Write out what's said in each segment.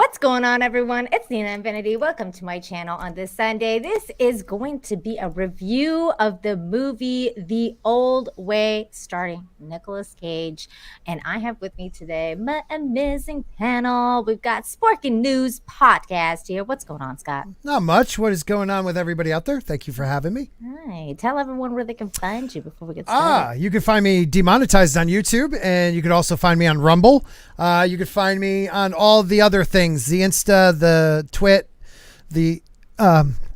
What's going on, everyone? It's Nina Infinity. Welcome to my channel on this Sunday. This is going to be a review of the movie The Old Way, starring Nicolas Cage. And I have with me today my amazing panel. We've got Sporkin' News Podcast here. What's going on, Scott? Not much. What is going on with everybody out there? Thank you for having me. Hi. Tell everyone where they can find you before we get started. You can find me demonetized on YouTube, and you can also find me on Rumble. You can find me on all the other things, the Insta, the Twit, the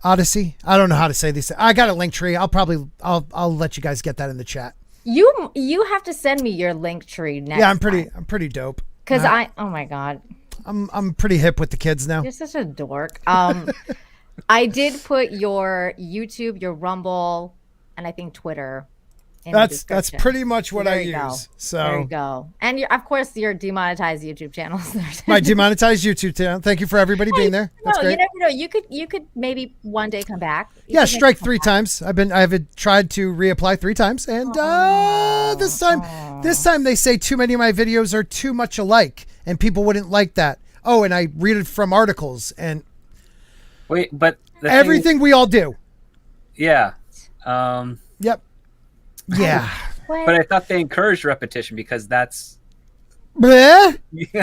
Odyssey. I don't know how to say these. I got a link tree. I'll let you guys get that in the chat. You have to send me your link tree next. Yeah, I'm pretty dope. Because oh my God. I'm pretty hip with the kids now. You're such a dork. I did put your YouTube, your Rumble, and I think Twitter in the description. That's pretty much what I use. Go. So there you go. And of course your demonetized YouTube channel. My demonetized YouTube channel. Thank you for everybody being there. That's great. You never know. You could maybe one day come back. Strike 3 times. I've tried to reapply 3 times, and this time they say too many of my videos are too much alike, and people wouldn't like that. Oh, and I read it from articles and wait, but everything we all do. Yeah. Yep. Yeah. But I thought they encouraged repetition because that's Bleh?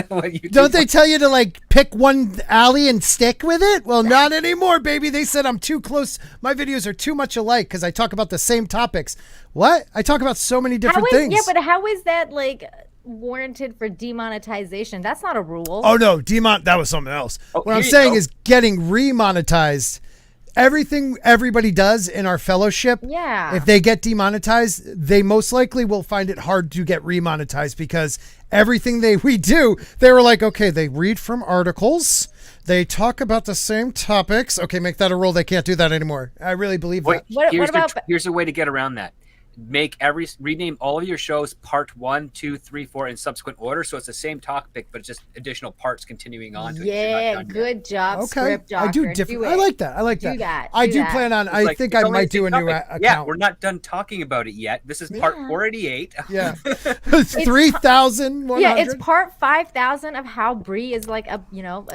what you Don't they tell you to like pick one alley and stick with it? Well, not anymore, baby. They said I'm too close. My videos are too much alike because I talk about the same topics. What? I talk about so many different things. Yeah, but how is that like warranted for demonetization? That's not a rule. Oh no, that was something else. What I'm saying is getting remonetized. Everything everybody does in our fellowship, if they get demonetized, they most likely will find it hard to get remonetized because everything we do, they were like, okay, they read from articles, they talk about the same topics. Okay, make that a rule. They can't do that anymore. I really believe that. Here's a way to get around that. Rename all of your shows part 1, 2, 3, 4 in subsequent order, so it's the same topic, but just additional parts continuing on to it. Yeah, good job, okay. Script Doctor. I do different. I like that. Do that. I do plan on. I think I might do a new account. Yeah, we're not done talking about it yet. This is part 488. Yeah, 3,000. Yeah, it's part 5,000 of how Brie is like a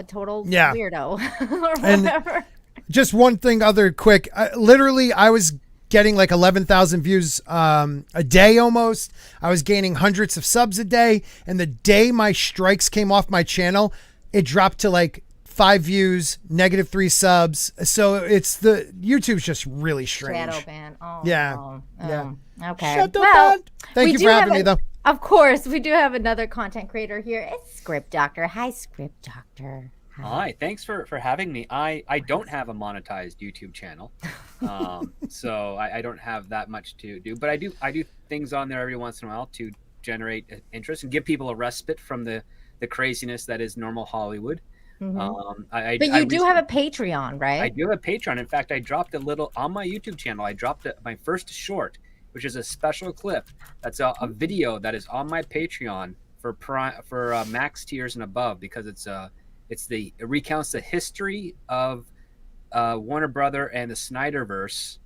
total weirdo or whatever. And just one thing, other quick. I was getting like 11,000 views a day almost. I was gaining hundreds of subs a day, and the day my strikes came off my channel, it dropped to like 5 views, -3 subs. So it's YouTube's just really strange. Shadow ban. Oh, yeah. yeah. Okay. Shadow ban. Thank you for having me, though. Of course, we do have another content creator here. It's Script Doctor. Hi, Script Doctor. Hi, thanks for having me. I don't have a monetized YouTube channel, so I don't have that much to do. But I do things on there every once in a while to generate interest and give people a respite from the craziness that is normal Hollywood. Mm-hmm. But you do have a Patreon, right? I do have a Patreon. In fact, I dropped a little on my YouTube channel. I dropped my first short, which is a special clip. That's a video that is on my Patreon for max tiers and above, because it recounts the history of Warner Brother and the Snyderverse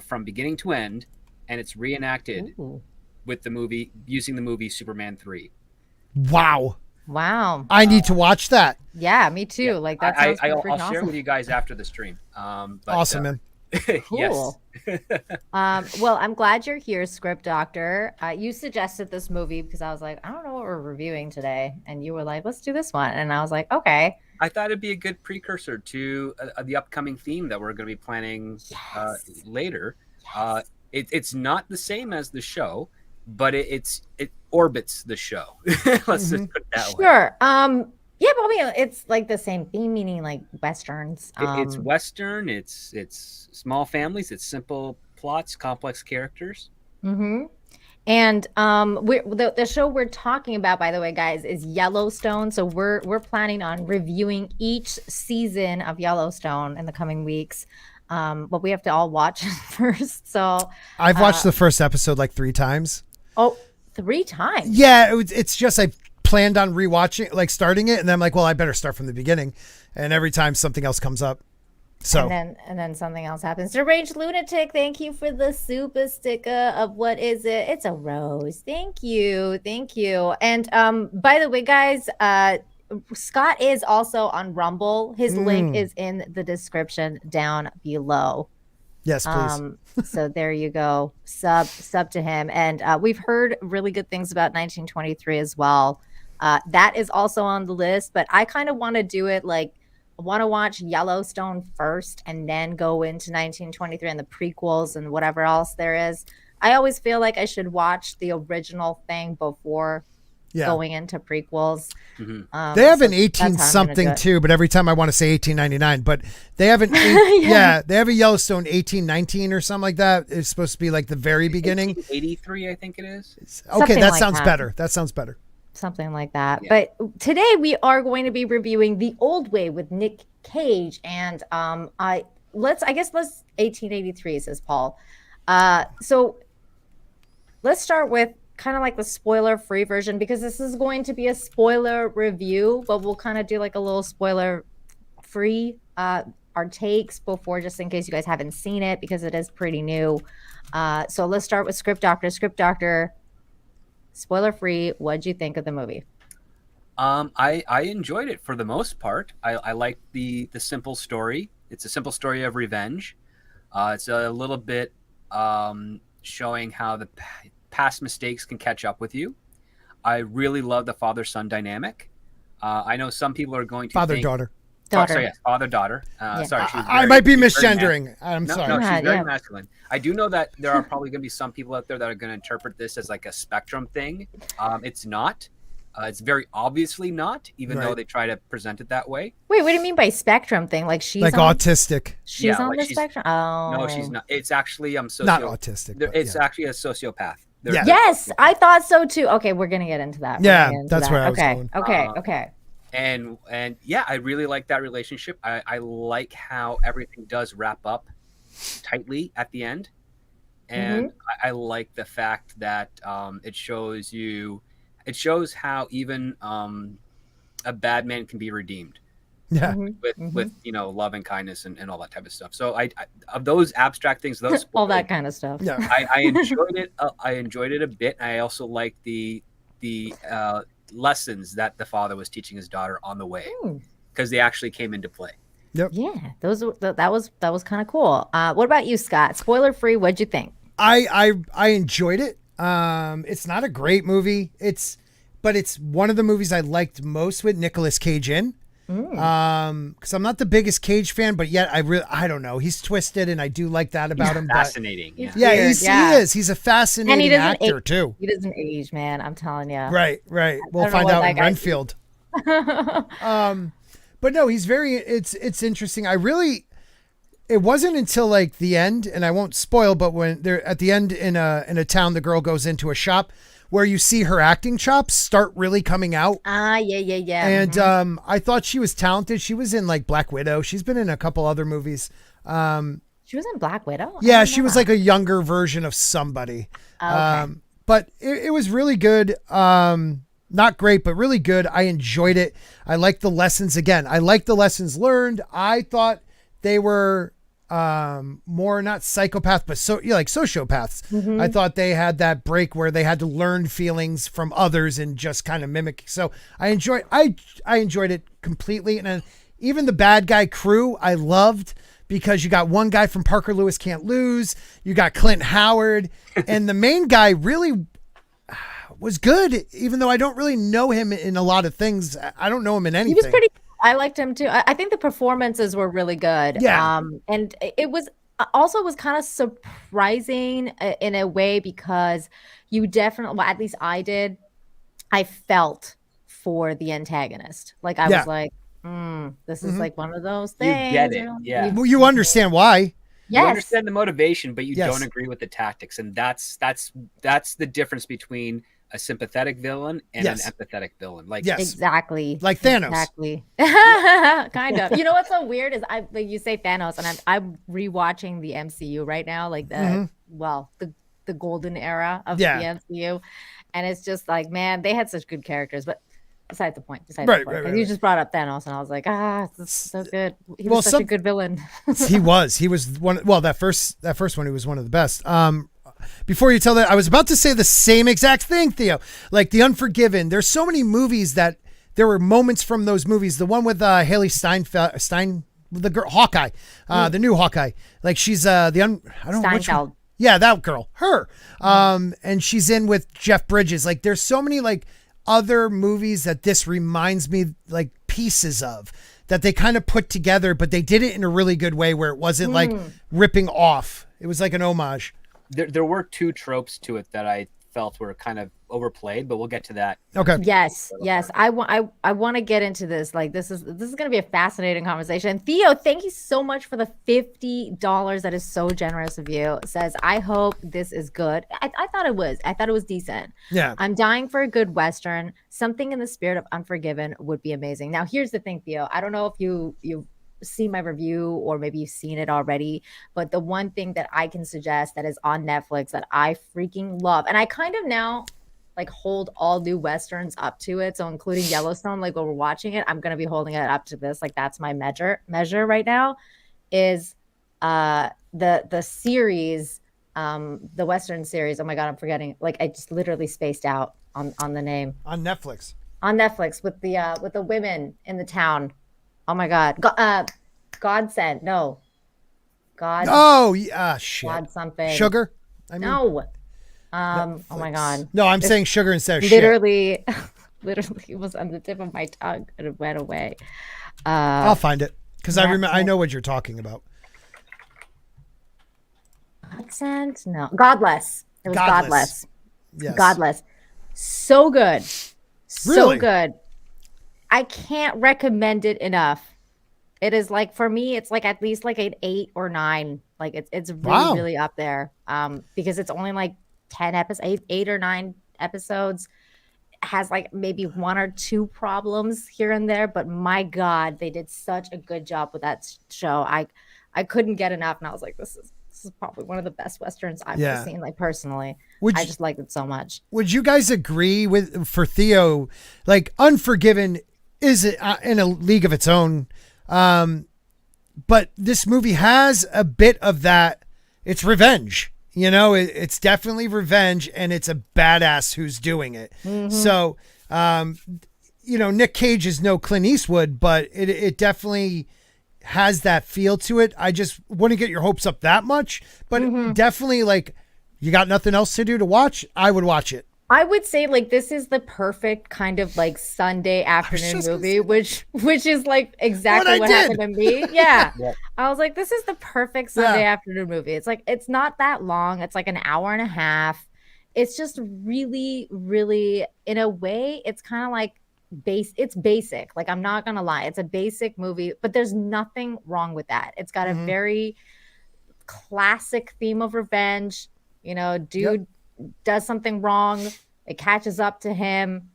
from beginning to end, and it's reenacted with the movie, using the movie Superman 3. Wow. I need to watch that. Yeah, me too. Yeah. Like that sounds I'll share it with you guys after the stream. Awesome, man. Cool. Well, I'm glad you're here, Script Doctor. You suggested this movie because I was like, I don't know what we're reviewing today, and you were like, let's do this one, and I was like, okay. I thought it'd be a good precursor to the upcoming theme that we're going to be planning later. Yes. It's not the same as the show, but it orbits the show. Let's just put it that way. Sure. Yeah, but I mean, it's like the same theme, meaning like Westerns. It's Western. It's small families. It's simple plots, complex characters. Mm-hmm. And the show we're talking about, by the way, guys, is Yellowstone. So we're planning on reviewing each season of Yellowstone in the coming weeks. But we have to all watch it first. So I've watched the first episode like 3 times. Oh, 3 times? Yeah, it's just I planned on rewatching, like starting it, and then I'm like, well, I better start from the beginning. And every time something else comes up. So and then something else happens. Deranged Lunatic, thank you for the super sticker of what is it? It's a rose. Thank you. And by the way, guys, Scott is also on Rumble. His link is in the description down below. Yes, please. So there you go. Sub to him. And we've heard really good things about 1923 as well. That is also on the list, but I kind of want to do it like I want to watch Yellowstone first and then go into 1923 and the prequels and whatever else there is. I always feel like I should watch the original thing before going into prequels. They have an 18 something too, but every time I want to say 1899, but they have an they have a Yellowstone 1819 or something like that. It's supposed to be like the very beginning. 83, I think it is. Okay, that sounds better. That sounds better. Something like that. Yeah. But today we are going to be reviewing The Old Way with Nick Cage, and let's 1883 says Paul. So let's start with kind of like the spoiler-free version, because this is going to be a spoiler review, but we'll kind of do like a little spoiler-free our takes before, just in case you guys haven't seen it, because it is pretty new. So let's start with Script Doctor. Script Doctor, spoiler-free, what'd you think of the movie? I enjoyed it for the most part. I liked the simple story. It's a simple story of revenge. It's a little bit showing how the past mistakes can catch up with you. I really love the father-son dynamic. I know some people are going to father-daughter. Yes, father-daughter. Sorry, I might be misgendering. I'm sorry. No, she's very masculine. I do know that there are probably going to be some people out there that are going to interpret this as like a spectrum thing. It's not. It's very obviously not, even though they try to present it that way. Wait, what do you mean by spectrum thing? Like she's like autistic. She's on the spectrum? Oh. No, she's not. It's actually not autistic. It's actually a sociopath. Yes, I thought so too. Okay, we're gonna get into that. That's where I was going. Okay. And yeah, I really like that relationship. I like how everything does wrap up tightly at the end, and I like the fact that it shows how even a bad man can be redeemed. Yeah, with love and kindness and all that type of stuff. So I of those abstract things, those all that kind of stuff. Yeah, I enjoyed it. I enjoyed it a bit. I also liked the lessons that the father was teaching his daughter on the way, because they actually came into play. Yep. Yeah, that was kind of cool. What about you, Scott? Spoiler free. What'd you think? I enjoyed it. It's not a great movie. But it's one of the movies I liked most with Nicolas Cage in. Because I'm not the biggest Cage fan, but yet I don't know. He's twisted, and I do like that about him. Fascinating. He is. He's a fascinating actor too. He doesn't age, man. I'm telling you. Right. We'll find out in Renfield. But no, he's very. It's interesting. It wasn't until like the end, and I won't spoil, but when they're at the end in a town, the girl goes into a shop where you see her acting chops start really coming out. Yeah. And I thought she was talented. She was in like Black Widow. She's been in a couple other movies. She was in Black Widow? Yeah, she was like a younger version of somebody. Okay. But it was really good. Not great, but really good. I enjoyed it. I liked the lessons again. I liked the lessons learned. I thought they were more not psychopath, but like sociopaths. I thought they had that break where they had to learn feelings from others and just kind of mimic. So I enjoyed it completely. And even the bad guy crew, I loved, because you got one guy from Parker Lewis Can't Lose. You got Clint Howard, and the main guy really was good, even though I don't really know him in a lot of things. I don't know him in anything. He was pretty. I liked him too. I think the performances were really good. Yeah. And it was kind of surprising in a way, because you definitely, well, at least I did. I felt for the antagonist. Like I was like, this is like one of those things. You get it. Yeah. You understand why. Yes. You understand the motivation, but you don't agree with the tactics. And that's the difference between a sympathetic villain and an empathetic villain. Like exactly. Like Thanos. Exactly. Kind of. You know what's so weird is you say Thanos, and I'm rewatching the MCU right now, like the golden era of the MCU. And it's just like, man, they had such good characters, but besides the point. Right. You just brought up Thanos, and I was like, this is so good. He was such a good villain. He was one. Well, that first one, he was one of the best. Before you tell that, I was about to say the same exact thing, Theo. Like The Unforgiven. There's so many movies that there were moments from those movies. The one with Haley Stein, the girl Hawkeye, the new Hawkeye. Like she's I don't know which one. Yeah, that girl, her. And she's in with Jeff Bridges. Like there's so many like other movies that this reminds me like pieces of that they kind of put together, but they did it in a really good way where it wasn't like ripping off. It was like an homage. There were two tropes to it that I felt were kind of overplayed, but we'll get to that. Okay. Yes. I want to get into this. Like this is going to be a fascinating conversation. Theo, thank you so much for the $50. That is so generous of you. It says, I hope this is good. I thought it was. I thought it was decent. Yeah. I'm dying for a good Western. Something in the spirit of Unforgiven would be amazing. Now, here's the thing, Theo. I don't know if you seen my review or maybe you've seen it already, but the one thing that I can suggest that is on Netflix that I freaking love, and I kind of now like hold all new Westerns up to it, so including Yellowstone, like when we're watching it, I'm going to be holding it up to this, like that's my measure right now, is the series, the Western series. Oh my god, I'm forgetting, like I just literally spaced out on the name. On Netflix With the women in the town. Oh my god. Godsend. No. God. Oh, yeah. Shit. God something. Sugar? No. Oh my god. No, I'm saying sugar instead of literally, shit. Literally, it was on the tip of my tongue and it went away. I'll find it because I know what you're talking about. Godsend? No. Godless. It was Godless. Yes. Godless. So good. Really? So good. I can't recommend it enough. It is like, for me, it's like at least like an 8 or 9. Like it's really, really up there. Because it's only like 10 episodes, 8 or 9 episodes. It has like maybe 1 or 2 problems here and there, but my God, they did such a good job with that show. I couldn't get enough, and I was like, this is probably one of the best Westerns I've ever seen, like personally. I just liked it so much. Would you guys agree with, for Theo, like Unforgiven is in a league of its own. But this movie has a bit of that. It's revenge, it's definitely revenge, and it's a badass who's doing it. Mm-hmm. So, Nick Cage is no Clint Eastwood, but it definitely has that feel to it. I just wouldn't get your hopes up that much, but definitely like you got nothing else to do to watch. I would watch it. I would say like this is the perfect kind of like Sunday afternoon movie, which is like exactly what happened to me. Yeah. I was like, this is the perfect Sunday afternoon movie. It's like, it's not that long. It's like an hour and a half. It's just really, really, in a way, it's kind of like it's basic. Like, I'm not going to lie. It's a basic movie, but there's nothing wrong with that. It's got a very classic theme of revenge. Dude does something wrong, it catches up to him,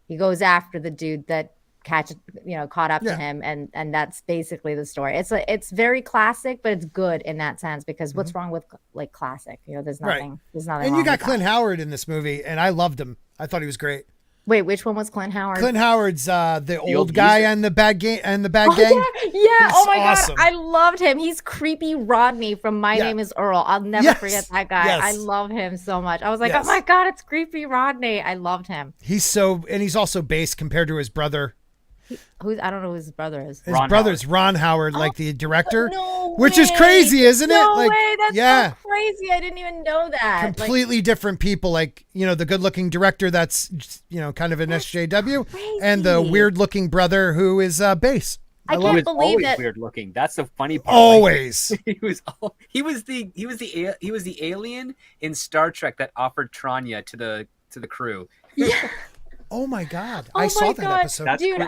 he goes after the dude that caught up to him, and that's basically the story. It's very classic, but it's good in that sense, because what's wrong with like classic? There's nothing and you got Clint Howard in this movie, and I loved him. I thought he was great. Wait, which one was Clint Howard? Clint Howard's the old guy and the bad gang gang. Yeah. Oh my God, I loved him. He's creepy Rodney from My Name Is Earl. I'll never forget that guy. I love him so much. I was like, oh my God, it's creepy Rodney. I loved him. He's also base compared to his brother. I don't know who his brother is. His brother's Ron Howard, like the director, which is crazy, isn't it? No way, that's so crazy. I didn't even know that. Completely different people, like, the good-looking director that's, kind of an SJW, and the weird-looking brother who is bass. I can't believe that. Weird looking. That's the funny part. Always. He was the alien in Star Trek that offered Tranya to the crew. Yeah. Oh my God. I saw that episode. That's dude,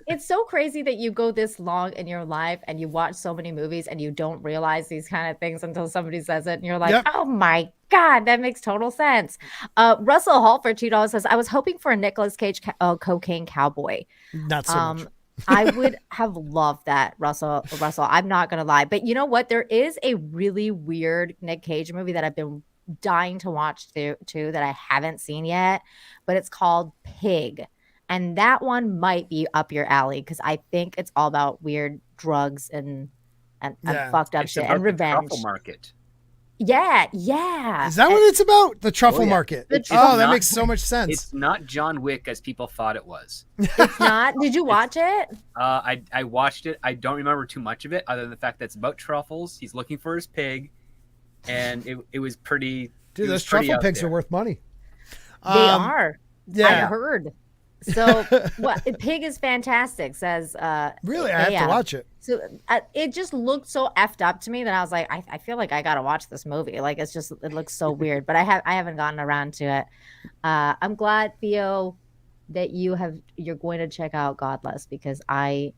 it's so crazy that you go this long in your life and you watch so many movies and you don't realize these kind of things until somebody says it and you're like, oh my God, that makes total sense. Russell Hall for $2 says, I was hoping for a Nicolas Cage cocaine cowboy. Not so much. I would have loved that, Russell. I'm not gonna lie. But you know what? There is a really weird Nick Cage movie that I've been dying to watch too that I haven't seen yet, but it's called Pig, and that one might be up your alley because I think it's all about weird drugs and fucked up shit and revenge. The truffle market. Yeah, yeah. Is that what it's about? The truffle market. That makes so much sense. It's not John Wick as people thought it was. It's not. Did you watch it? I watched it. I don't remember too much of it, other than the fact that it's about truffles. He's looking for his pig, and it was pretty. Dude, those truffle pigs are worth money. They are. Yeah, I heard. So, what? Pig is fantastic. Says. Really, I have to watch it. So it just looked so effed up to me that I was like, I feel like I gotta watch this movie. Like it looks so weird. But I haven't gotten around to it. I'm glad, Theo, that you're going to check out Godless, because I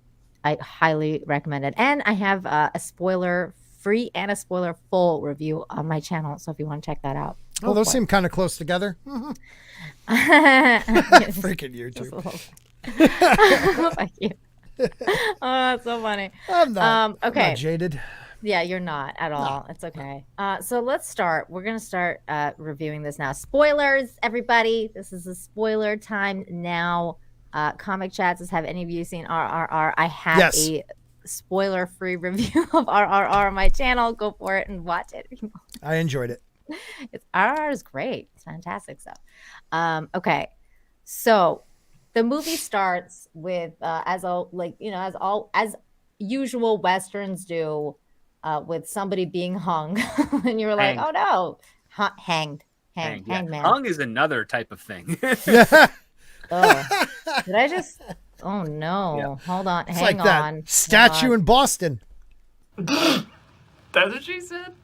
highly recommend it. And I have a spoiler free and a spoiler full review on my channel. So if you want to check that out. Oh, those seem kind of close together. Freaking YouTube. Fuck you. Oh, that's so funny. I'm not, okay. I'm not jaded. Yeah, you're not at all. No. It's okay. So let's start. We're going to start reviewing this now. Spoilers, everybody. This is a spoiler time now. Comic Chats says, have any of you seen RRR? I have a spoiler-free review of RRR on my channel. Go for it and watch it. I enjoyed it. RRR is great. It's fantastic stuff. Okay. So the movie starts with as usual Westerns do, with somebody being hung, and you're like, oh no, hanged man. Hung is another type of thing. Oh, did I just? Oh no! Yeah. Hold on, it's hang like on. That statue in Boston. That's what she said.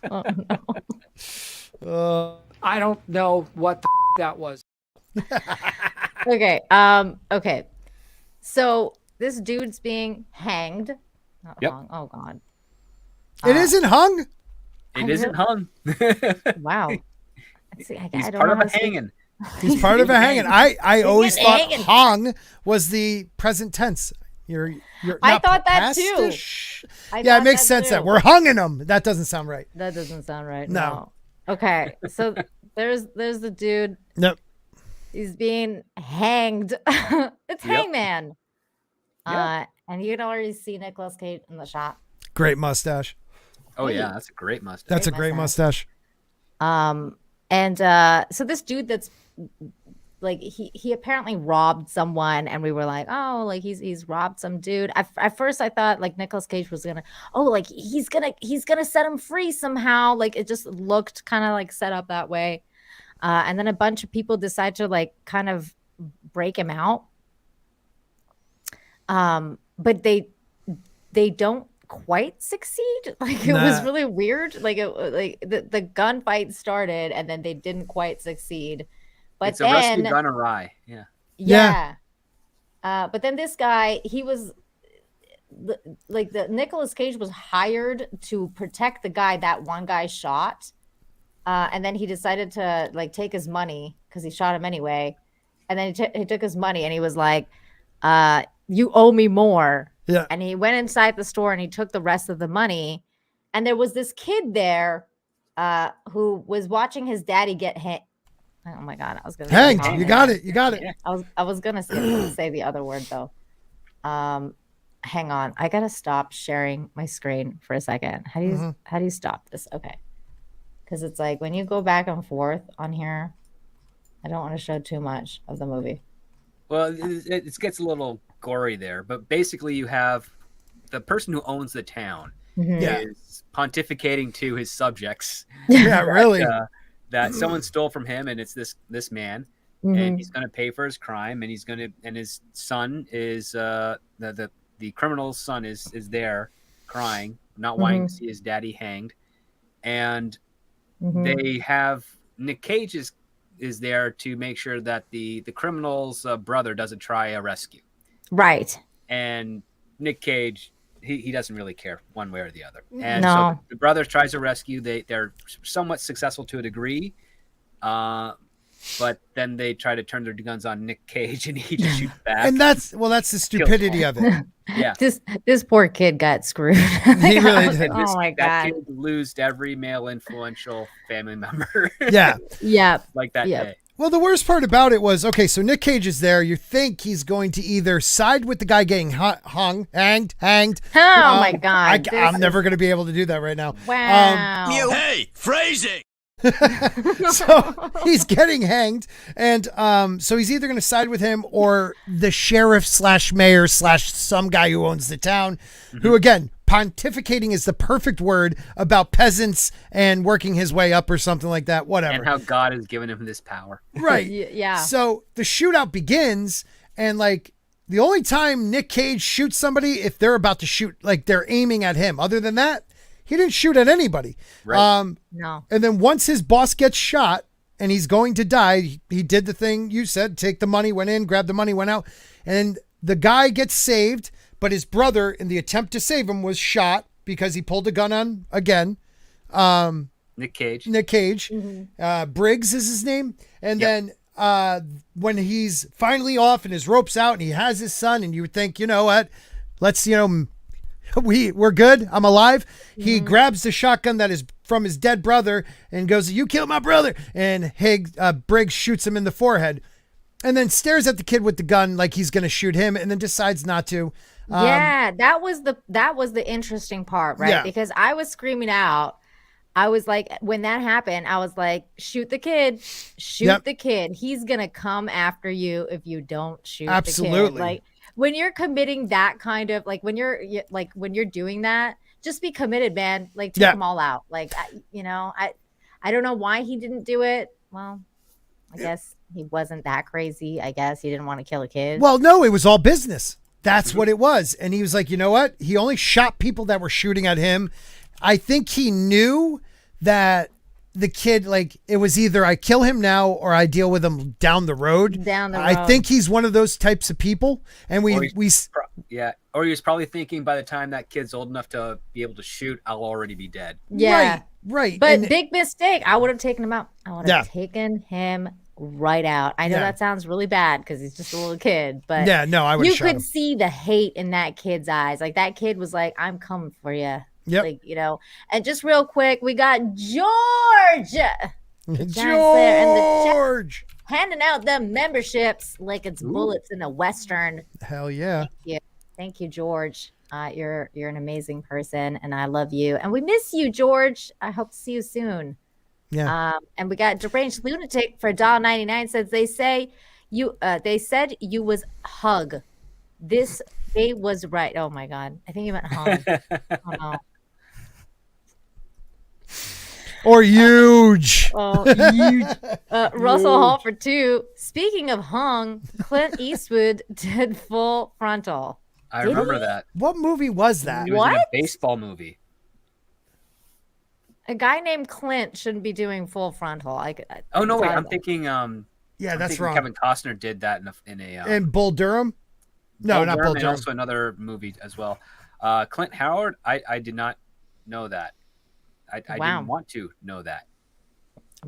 Oh no. I don't know what the that was. Okay. Okay. So this dude's being hanged. Yep. Hung. Oh God. It isn't hung. It isn't hung. Wow. See, He's part of a hanging. He's part of a hanging. I always thought hung was the present tense. I thought that too. Yeah, it makes sense that we're hunging him. That doesn't sound right. That doesn't sound right. No. Okay, so there's the dude. Nope. He's being hanged. It's Hangman. Yep. And you can already see Nicolas Cage in the shot. Great mustache. Oh yeah, that's a great mustache. That's a great mustache. And so this dude that's like he apparently robbed someone, and we were like, oh, like he's robbed some dude. At first I thought like Nicolas Cage was gonna, like he's gonna set him free somehow. Like it just looked kind of like set up that way. And then a bunch of people decide to like kind of break him out. But they don't quite succeed. Like it was really weird. Like the gunfight started and then they didn't quite succeed. But it's a rescue gone awry. Yeah. But then this guy, he was like the Nicolas Cage was hired to protect the guy that one guy shot. And then he decided to like take his money because he shot him anyway. And then he took his money and he was like, you owe me more. Yeah. And he went inside the store and he took the rest of the money. And there was this kid there who was watching his daddy get hit. Oh my God. I was going to hanged. You got it. You got it. I was going to say the other word though. Hang on. I got to stop sharing my screen for a second. How do you stop this? Okay. Because it's like when you go back and forth on here, I don't want to show too much of the movie. Well, it gets a little gory there, but basically you have the person who owns the town is pontificating to his subjects. Yeah, really. That someone stole from him, and it's this man, and he's going to pay for his crime, and his son is the criminal's son is there crying, not wanting to see his daddy hanged, and they have Nick Cage is there to make sure that the criminal's brother doesn't try a rescue. Right. And Nick Cage, he doesn't really care one way or the other. And so the brother tries to rescue. They're somewhat successful to a degree. But then they try to turn their guns on Nick Cage and he just shoots back. And that's the stupidity of it. Yeah. This poor kid got screwed. He really did. Oh my God. That kid lost every male influential family member. Yeah. Yeah. Like that day. Well, the worst part about it was, okay, so Nick Cage is there. You think he's going to either side with the guy getting hanged. Oh, my God. I'm never going to be able to do that right now. Wow. Hey, phrasing. So he's getting hanged. And so he's either going to side with him or the sheriff / mayor / some guy who owns the town, who, again, pontificating is the perfect word about peasants and working his way up or something like that. Whatever. And how God has given him this power. Right. Yeah. So the shootout begins, and like the only time Nick Cage shoots somebody if they're about to shoot, like they're aiming at him. Other than that, he didn't shoot at anybody. Right. No. And then once his boss gets shot and he's going to die, he did the thing you said, take the money, went in, grabbed the money, went out, and the guy gets saved. But his brother, in the attempt to save him, was shot because he pulled a gun on, again, Nick Cage. Mm-hmm. Briggs is his name. And then when he's finally off and his rope's out and he has his son, and you would think, you know what, let's, we're good. I'm alive. Mm-hmm. He grabs the shotgun that is from his dead brother and goes, "You killed my brother." And Briggs shoots him in the forehead and then stares at the kid with the gun like he's going to shoot him, and then decides not to. Yeah, that was the interesting part, right? Yeah. Because I was screaming out. I was like, when that happened, I was like, shoot the kid, the kid. He's gonna come after you if you don't shoot the kid. Like when you're committing that kind of when you're doing that, just be committed, man. Like take them all out. Like I don't know why he didn't do it. Well, I guess he wasn't that crazy. I guess he didn't want to kill a kid. Well, no, it was all business. That's what it was. And he was like, you know what? He only shot people that were shooting at him. I think he knew that the kid, it was either I kill him now or I deal with him down the road. I think he's one of those types of people. And or he was probably thinking by the time that kid's old enough to be able to shoot, I'll already be dead. Yeah. Right. But big mistake. I would have taken him out. I would have taken him right out. I know that sounds really bad because he's just a little kid, but I would. You could see the hate in that kid's eyes. Like that kid was like, "I'm coming for you." Yep. And just real quick, we got George handing out the memberships like it's bullets in a Western. Hell yeah! Thank you, George. You're an amazing person, and I love you, and we miss you, George. I hope to see you soon. Yeah. And we got Deranged Lunatic for $1.99 says they said you was hug. This day was right. Oh my God. I think you meant hung. Oh no. Or huge. Huge. Russell Hall for 2. Speaking of hung, Clint Eastwood did Full Frontal. I remember that. What movie was that? It was in a baseball movie. A guy named Clint shouldn't be doing Full Frontal. Oh no, wait! I'm thinking. That's wrong. Kevin Costner did that in a. And Bull Durham. No, not Bull Durham. And also another movie as well. Clint Howard. I did not know that. I didn't want to know that.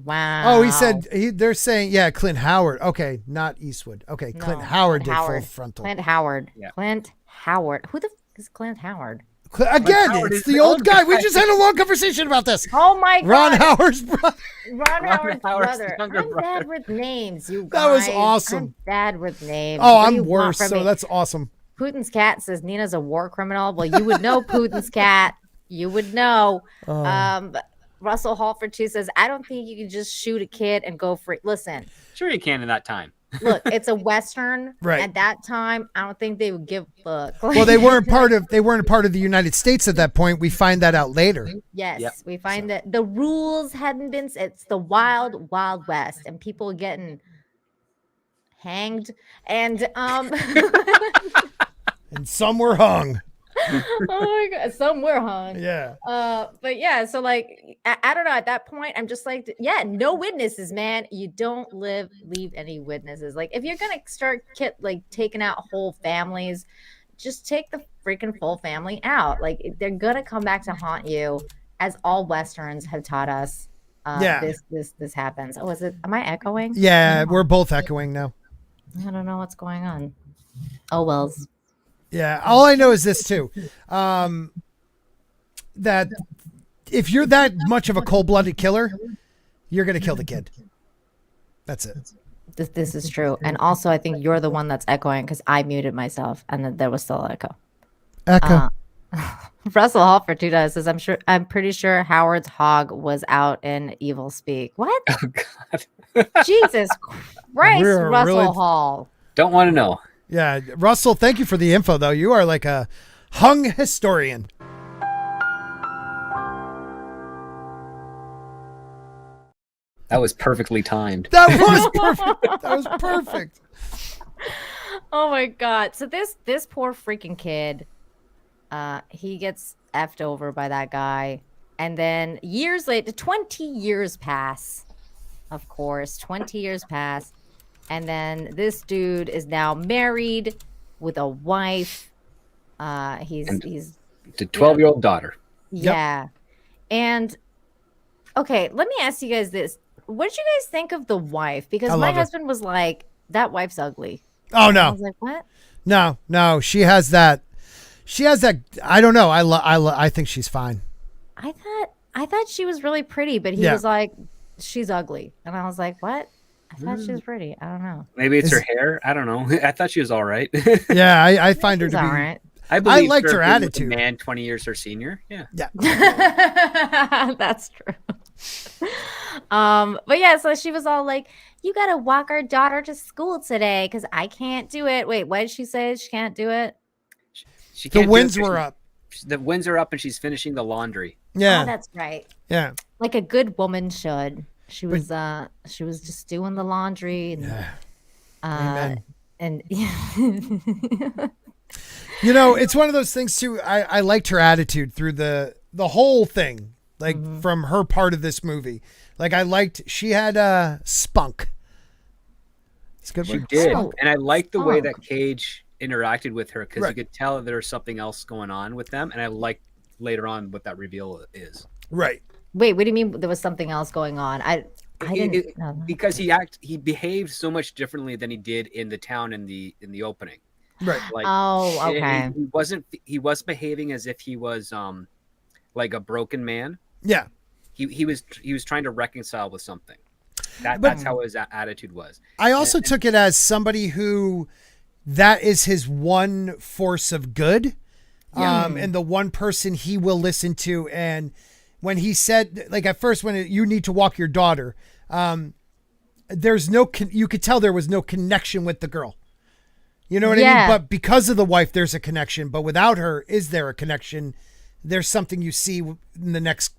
Wow. Oh, he said they're saying Clint Howard. Okay, not Eastwood. Okay, no, Clint Howard did Full Frontal. Clint Howard. Yeah. Clint Howard. Who the f is Clint Howard? Again, it's the old guy. We just had a long conversation about this. Oh my God. Ron Howard's brother. Ron Howard's brother. I'm bad with names, you guys. That was awesome. I'm bad with names. Oh, I'm worse, so that's awesome. Putin's cat says Nina's a war criminal. Well, you would know Putin's cat. You would know. Russell Hall for 2 says, I don't think you can just shoot a kid and go free. Listen. Sure you can in that time. Look, it's a Western. Right. At that time, I don't think they would give a fuck. Well, they weren't a part of the United States at that point. We find that out later. Yes, we find that the rules hadn't been. It's the wild, wild west, and people getting hanged, and and some were hung. Oh my God, some were hung. Yeah. But yeah, so I don't know. At that point, I'm just like, no witnesses, man. You don't leave any witnesses. Like, if you're gonna start taking out whole families, just take the freaking full family out. Like, they're gonna come back to haunt you, as all Westerns have taught us. This happens. Oh, am I echoing? Yeah, we're both echoing now. I don't know what's going on. Oh, wells. Yeah, all I know is this too, that if you're that much of a cold-blooded killer, you're going to kill the kid. That's it. This is true. And also, I think you're the one that's echoing because I muted myself and then there was still an echo. Echo. Russell Hall for $2 says, I'm pretty sure Howard's hog was out in Evil Speak. What? Oh God. Jesus Christ, Russell Hall. Don't want to know. Yeah, Russell, thank you for the info, though. You are like a hung historian. That was perfectly timed. That was perfect. That was perfect. Oh my God. So this poor freaking kid, he gets effed over by that guy. And then years later, 20 years pass. Of course, 20 years pass. And then this dude is now married with a wife. He's the 12-year-old daughter. Yeah. Yep. And okay, let me ask you guys this. What did you guys think of the wife? Because my husband was like, that wife's ugly. Oh, no. I was like, what? No. She has that. I don't know. I think she's fine. I thought she was really pretty, but he was like, she's ugly. And I was like, what? I thought she was pretty. I don't know. Maybe it's her hair. I don't know. I thought she was all right. Yeah, I find her to be all right. I liked her attitude. Man, 20 years her senior. Yeah. That's true. But yeah, so she was all like, you gotta walk our daughter to school today because I can't do it. Wait, what did she say? She can't do it? She can't the winds were up. The winds are up and she's finishing the laundry. Yeah. Oh, that's right. Yeah. Like a good woman should. She was just doing the laundry and Amen. And you know, it's one of those things too. I liked her attitude through the whole thing, like from her part of this movie. Like she had spunk. It's good. She did, and I liked the way that Cage interacted with her because you could tell that there was something else going on with them, and I liked later on what that reveal is. Right. Wait, what do you mean there was something else going on? I didn't know. Because he behaved so much differently than he did in the town in the opening. Right. Like, oh, okay. He was behaving as if he was like a broken man. Yeah. He was trying to reconcile with something. That's how his attitude was. I also took it as somebody who that is his one force of good. And the one person he will listen to. And when he said, like at first, when you need to walk your daughter, you could tell there was no connection with the girl. You know what I mean? But because of the wife, there's a connection. But without her, is there a connection? There's something you see in the next,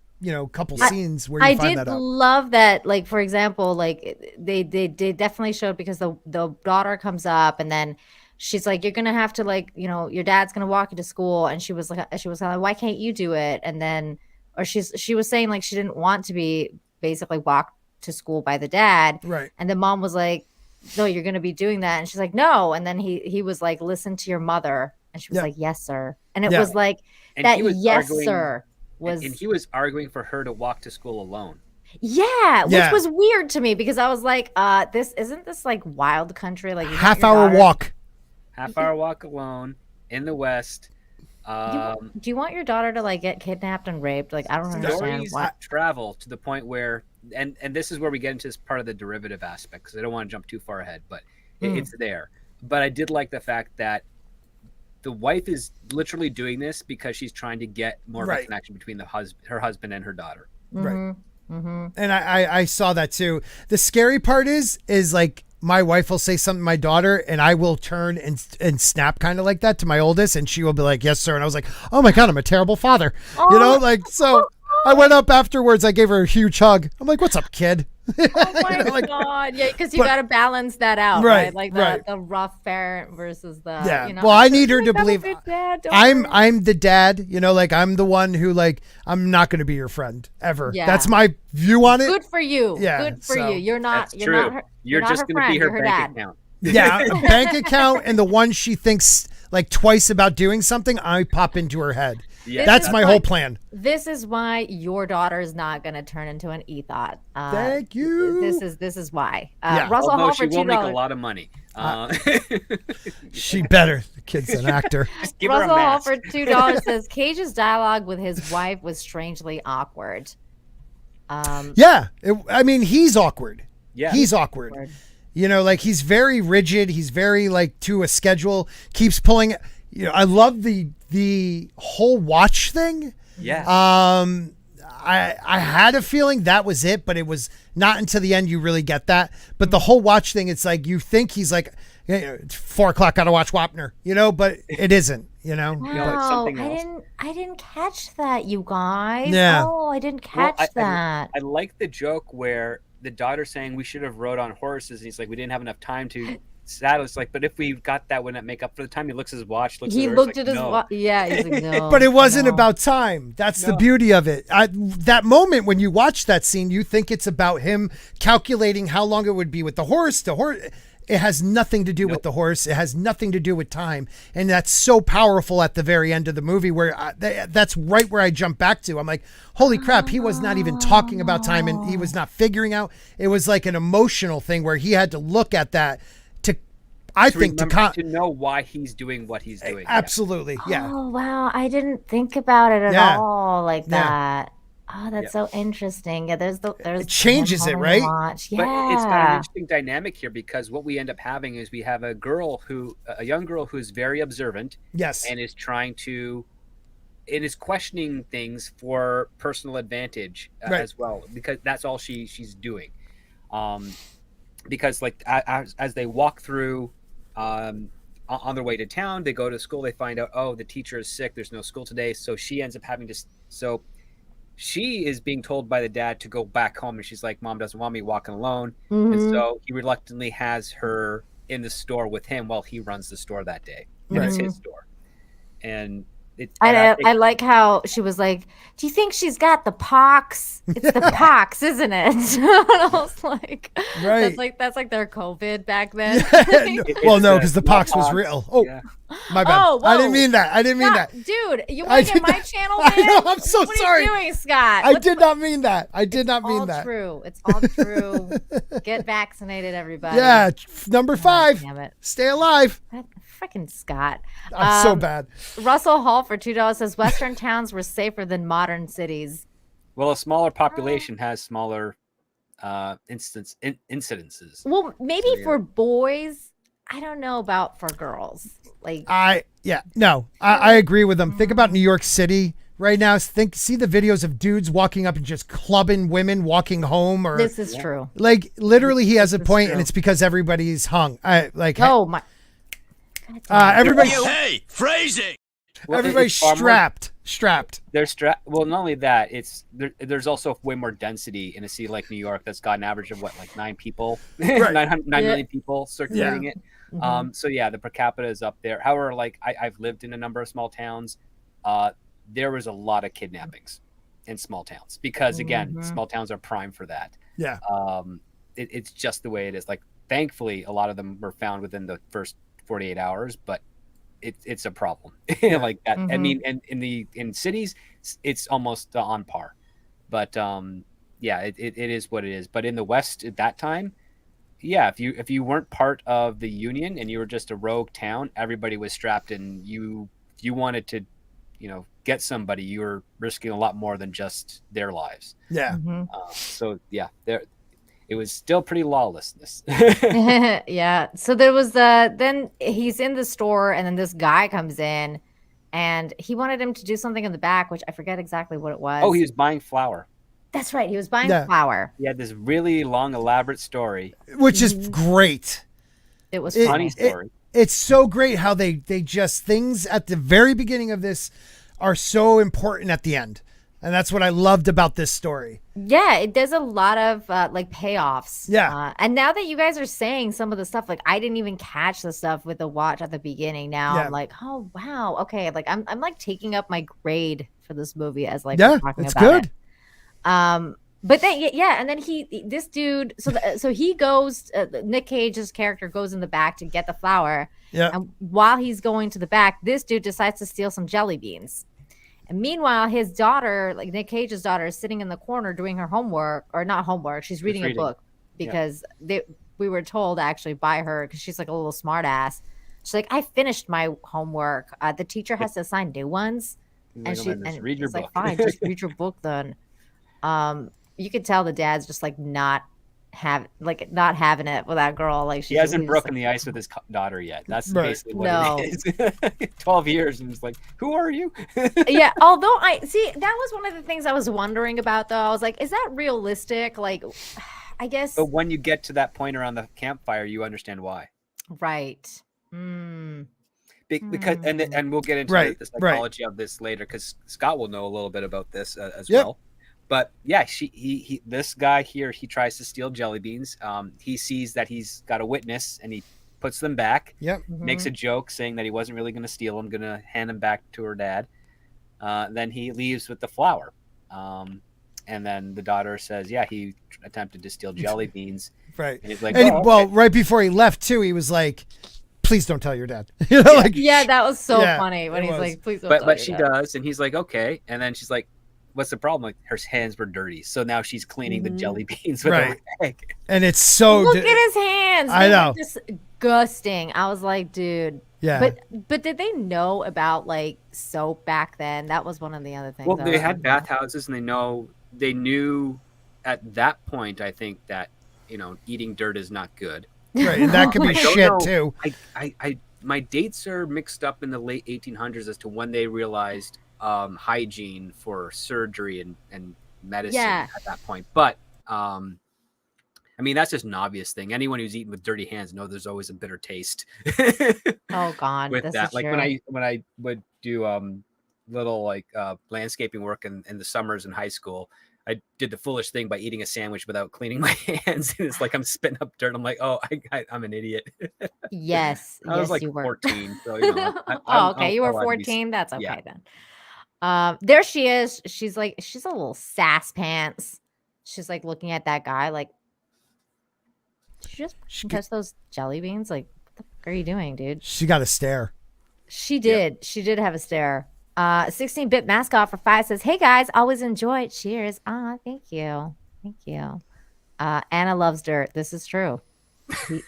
couple scenes where you find that out. I did love that. Like, for example, like they definitely showed because the daughter comes up and then she's like, you're going to have to like, your dad's going to walk you to school. And she was like, why can't you do it? And then, or she was saying like, she didn't want to be basically walked to school by the dad. Right. And the mom was like, no, you're going to be doing that. And she's like, no. And then he was like, listen to your mother. And she was like, yes, sir. And it was like and that. Yes, sir. And he was arguing for her to walk to school alone. Yeah, which was weird to me because I was like, this isn't this like wild country, like half-hour walk. Half-hour walk alone in the West. Do you want your daughter to like get kidnapped and raped? Like, I don't understand. What travel to the point where, and this is where we get into this part of the derivative aspect because I don't want to jump too far ahead, but it's there. But I did like the fact that the wife is literally doing this because she's trying to get more of a connection between her husband and her daughter. Right. Mm-hmm. And I saw that too. The scary part is like my wife will say something to my daughter and I will turn and snap kind of like that to my oldest and she will be like, yes, sir. And I was like, oh my God, I'm a terrible father. So I went up afterwards. I gave her a huge hug. I'm like, what's up, kid? Oh my God. Yeah. Cause you got to balance that out. Right. Like the rough parent versus the, well, I need her to believe I'm the dad, like I'm the one who like, I'm not going to be your friend ever. Yeah. That's my view on it. Good for you. Yeah. Good for you. You're not her. You're just going to be her bank account. Yeah. A bank account. And the one she thinks like twice about doing something, I pop into her head. Yeah. That's my whole plan. This is why your daughter is not going to turn into an ethot. Thank you. This is why. Russell Hall for $2. She will make a lot of money. She better. The kid's an actor. Russell Hall for $2 says Cage's dialogue with his wife was strangely awkward. I mean, he's awkward. he's awkward. You know, like he's very rigid. He's very like to a schedule, keeps pulling. You know, I love the whole watch thing. Yeah. I had a feeling that was it, but it was not until the end you really get that. But the whole watch thing, it's like you think he's like, it's 4 o'clock, gotta watch Wapner, you know, but it isn't, you know. Wow, I didn't catch that, you guys. Yeah. Oh, I didn't catch that. I like the joke where the daughter's saying we should have rode on horses, and he's like, we didn't have enough time to saddle. It's like, but if we got that, wouldn't it make up for the time? He looks at his watch. He looked at his watch. Yeah, he's like, no. But it wasn't about time. That's the beauty of it. That moment when you watch that scene, you think it's about him calculating how long it would be with the horse. It has nothing to do with the horse. It has nothing to do with time. And that's so powerful at the very end of the movie where that's right where I jump back to. I'm like, holy crap, he was not even talking about time and he was not figuring out. It was like an emotional thing where he had to look at that to know why he's doing what he's doing. Absolutely. Yeah. Oh, wow. I didn't think about it at all like that. Oh, that's so interesting. Yeah, there's it changes it, right? Watch. Yeah. But it's got an interesting dynamic here because what we end up having is we have a young girl who's very observant. Yes. And is trying to, and is questioning things for personal advantage as well, because that's all she's doing. Because like as they walk through, on their way to town, they go to school, they find out, oh, the teacher is sick, there's no school today, so she ends up having to she is being told by the dad to go back home, and she's like, Mom doesn't want me walking alone. And so he reluctantly has her in the store with him while he runs the store that day. And it's his store. And I like how she was like, do you think she's got the pox? It's the pox, isn't it? I was like, that's like their COVID back then. No, because the pox was real. Oh, my bad. Oh, I didn't mean that. Dude, you want to get my channel, man? I know, I'm so sorry. What are you doing, Scott? I did not mean that. It's all true. It's all true. Get vaccinated, everybody. Yeah, number 5. Damn it. Stay alive. Freaking Scott. I'm so bad. Russell Hall for $2 says Western towns were safer than modern cities. Well, a smaller population has smaller incidences. Well, maybe for boys. I don't know about for girls. I agree with them. Think about New York City right now. See the videos of dudes walking up and just clubbing women walking home. Or this is true. Like literally, he has a point, and it's because everybody's hung. Oh my. Everybody. Hey, phrasing. Everybody's strapped. They're strapped. Well, not only that, there's also way more density in a city like New York that's got an average of 9 people, 9 million people circulating it. So yeah, the per capita is up there. However, I've lived in a number of small towns. There was a lot of kidnappings in small towns because again, small towns are prime for that. Yeah. It's just the way it is. Thankfully, a lot of them were found within the first 48 hours, but it's a problem like that. I mean, and in cities, it's almost on par. But it is what it is. But in the West at that time, if you weren't part of the union and you were just a rogue town, everybody was strapped, and you wanted to, get somebody, you were risking a lot more than just their lives. Yeah. It was still pretty lawlessness. Yeah. So there was then he's in the store, and then this guy comes in, and he wanted him to do something in the back, which I forget exactly what it was. Oh, he was buying flour. That's right. He was buying flour. He had this really long, elaborate story, which is great. It was funny story. It's so great how they just things at the very beginning of this are so important at the end. And that's what I loved about this story. Yeah, it does a lot of payoffs. Yeah. And now that you guys are saying some of the stuff, I didn't even catch the stuff with the watch at the beginning. Now I'm like, oh wow, okay. I'm taking up my grade for this movie as we're talking it's about good. It. But then and then this dude, so he goes. Nick Cage's character goes in the back to get the flour. Yeah. And while he's going to the back, this dude decides to steal some jelly beans. And meanwhile, his daughter, Nick Cage's daughter, is sitting in the corner doing her homework, or not homework. She's reading a book because we were told actually by her, because she's a little smart ass. She's like, I finished my homework. The teacher has to assign new ones. Read your book. Fine, just read your book then. You could tell the dad's just not not having it with that girl. Like he hasn't broken the ice with his daughter yet. That's basically what it is. 12 years and it's like, who are you? Yeah, although that was one of the things I was wondering about though. I was like, is that realistic? Like, I guess. But when you get to that point around the campfire, you understand why. Right. Because and we'll get into the psychology of this later, because Scott will know a little bit about this as well. But yeah, this guy here, he tries to steal jelly beans. He sees that he's got a witness and he puts them back. Yep. Makes a joke saying that he wasn't really going to steal them, going to hand them back to her dad. Then he leaves with the flower. And then the daughter says, yeah, he attempted to steal jelly beans. Right. And he's like, well, right before he left too, he was like, please don't tell your dad. You know, that was so funny when he's like, please don't tell but your dad. Does. And he's like, okay. And then she's like, what's the problem? Like, her hands were dirty. So now she's cleaning the jelly beans with her egg. And it's so look at his hands. I know. Disgusting. I was like, dude. Yeah. But did they know about like soap back then? That was one of the other things. Well, they had bathhouses and they knew at that point, I think, that, eating dirt is not good. Right. And that could be shit too. My dates are mixed up in the late 1800s as to when they realized hygiene for surgery and medicine at that point. But I mean, that's just an obvious thing. Anyone who's eaten with dirty hands knows there's always a bitter taste. Oh God, with that, like when I would do little landscaping work in the summers in high school, I did the foolish thing by eating a sandwich without cleaning my hands, and it's like I'm spitting up dirt. I'm like, oh, I'm an idiot. Yes, I was like you were 14. So, okay, you were 14. That's okay then. There she is. She's a little sass pants. She's like looking at that guy like, she just touched those jelly beans. Like, what the fuck are you doing, dude? She got a stare. She did. Yep. She did have a stare. 16-bit mascot for 5 says, hey guys, always enjoy it. Cheers. Thank you. Thank you. Anna loves dirt. This is true.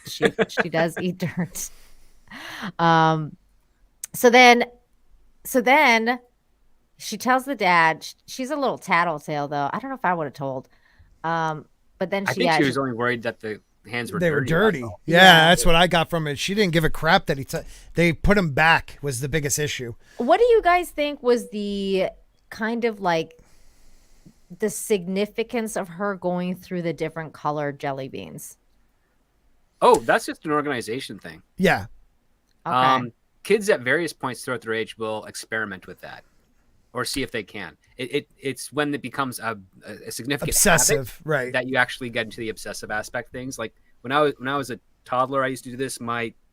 She does eat dirt. So then she tells the dad, she's a little tattletale though. I don't know if I would have told. But then I think she was only worried that the hands were dirty. They were dirty. Yeah, that's what I got from it. She didn't give a crap that they put him back was the biggest issue. What do you guys think was the kind of like the significance of her going through the different colored jelly beans? Oh, that's just an organization thing. Yeah. Okay. Kids at various points throughout their age will experiment with that or see if they can. It's when it becomes a significant obsessive, habit, right? That you actually get into the obsessive aspect things. Like when I was a toddler, I used to do this.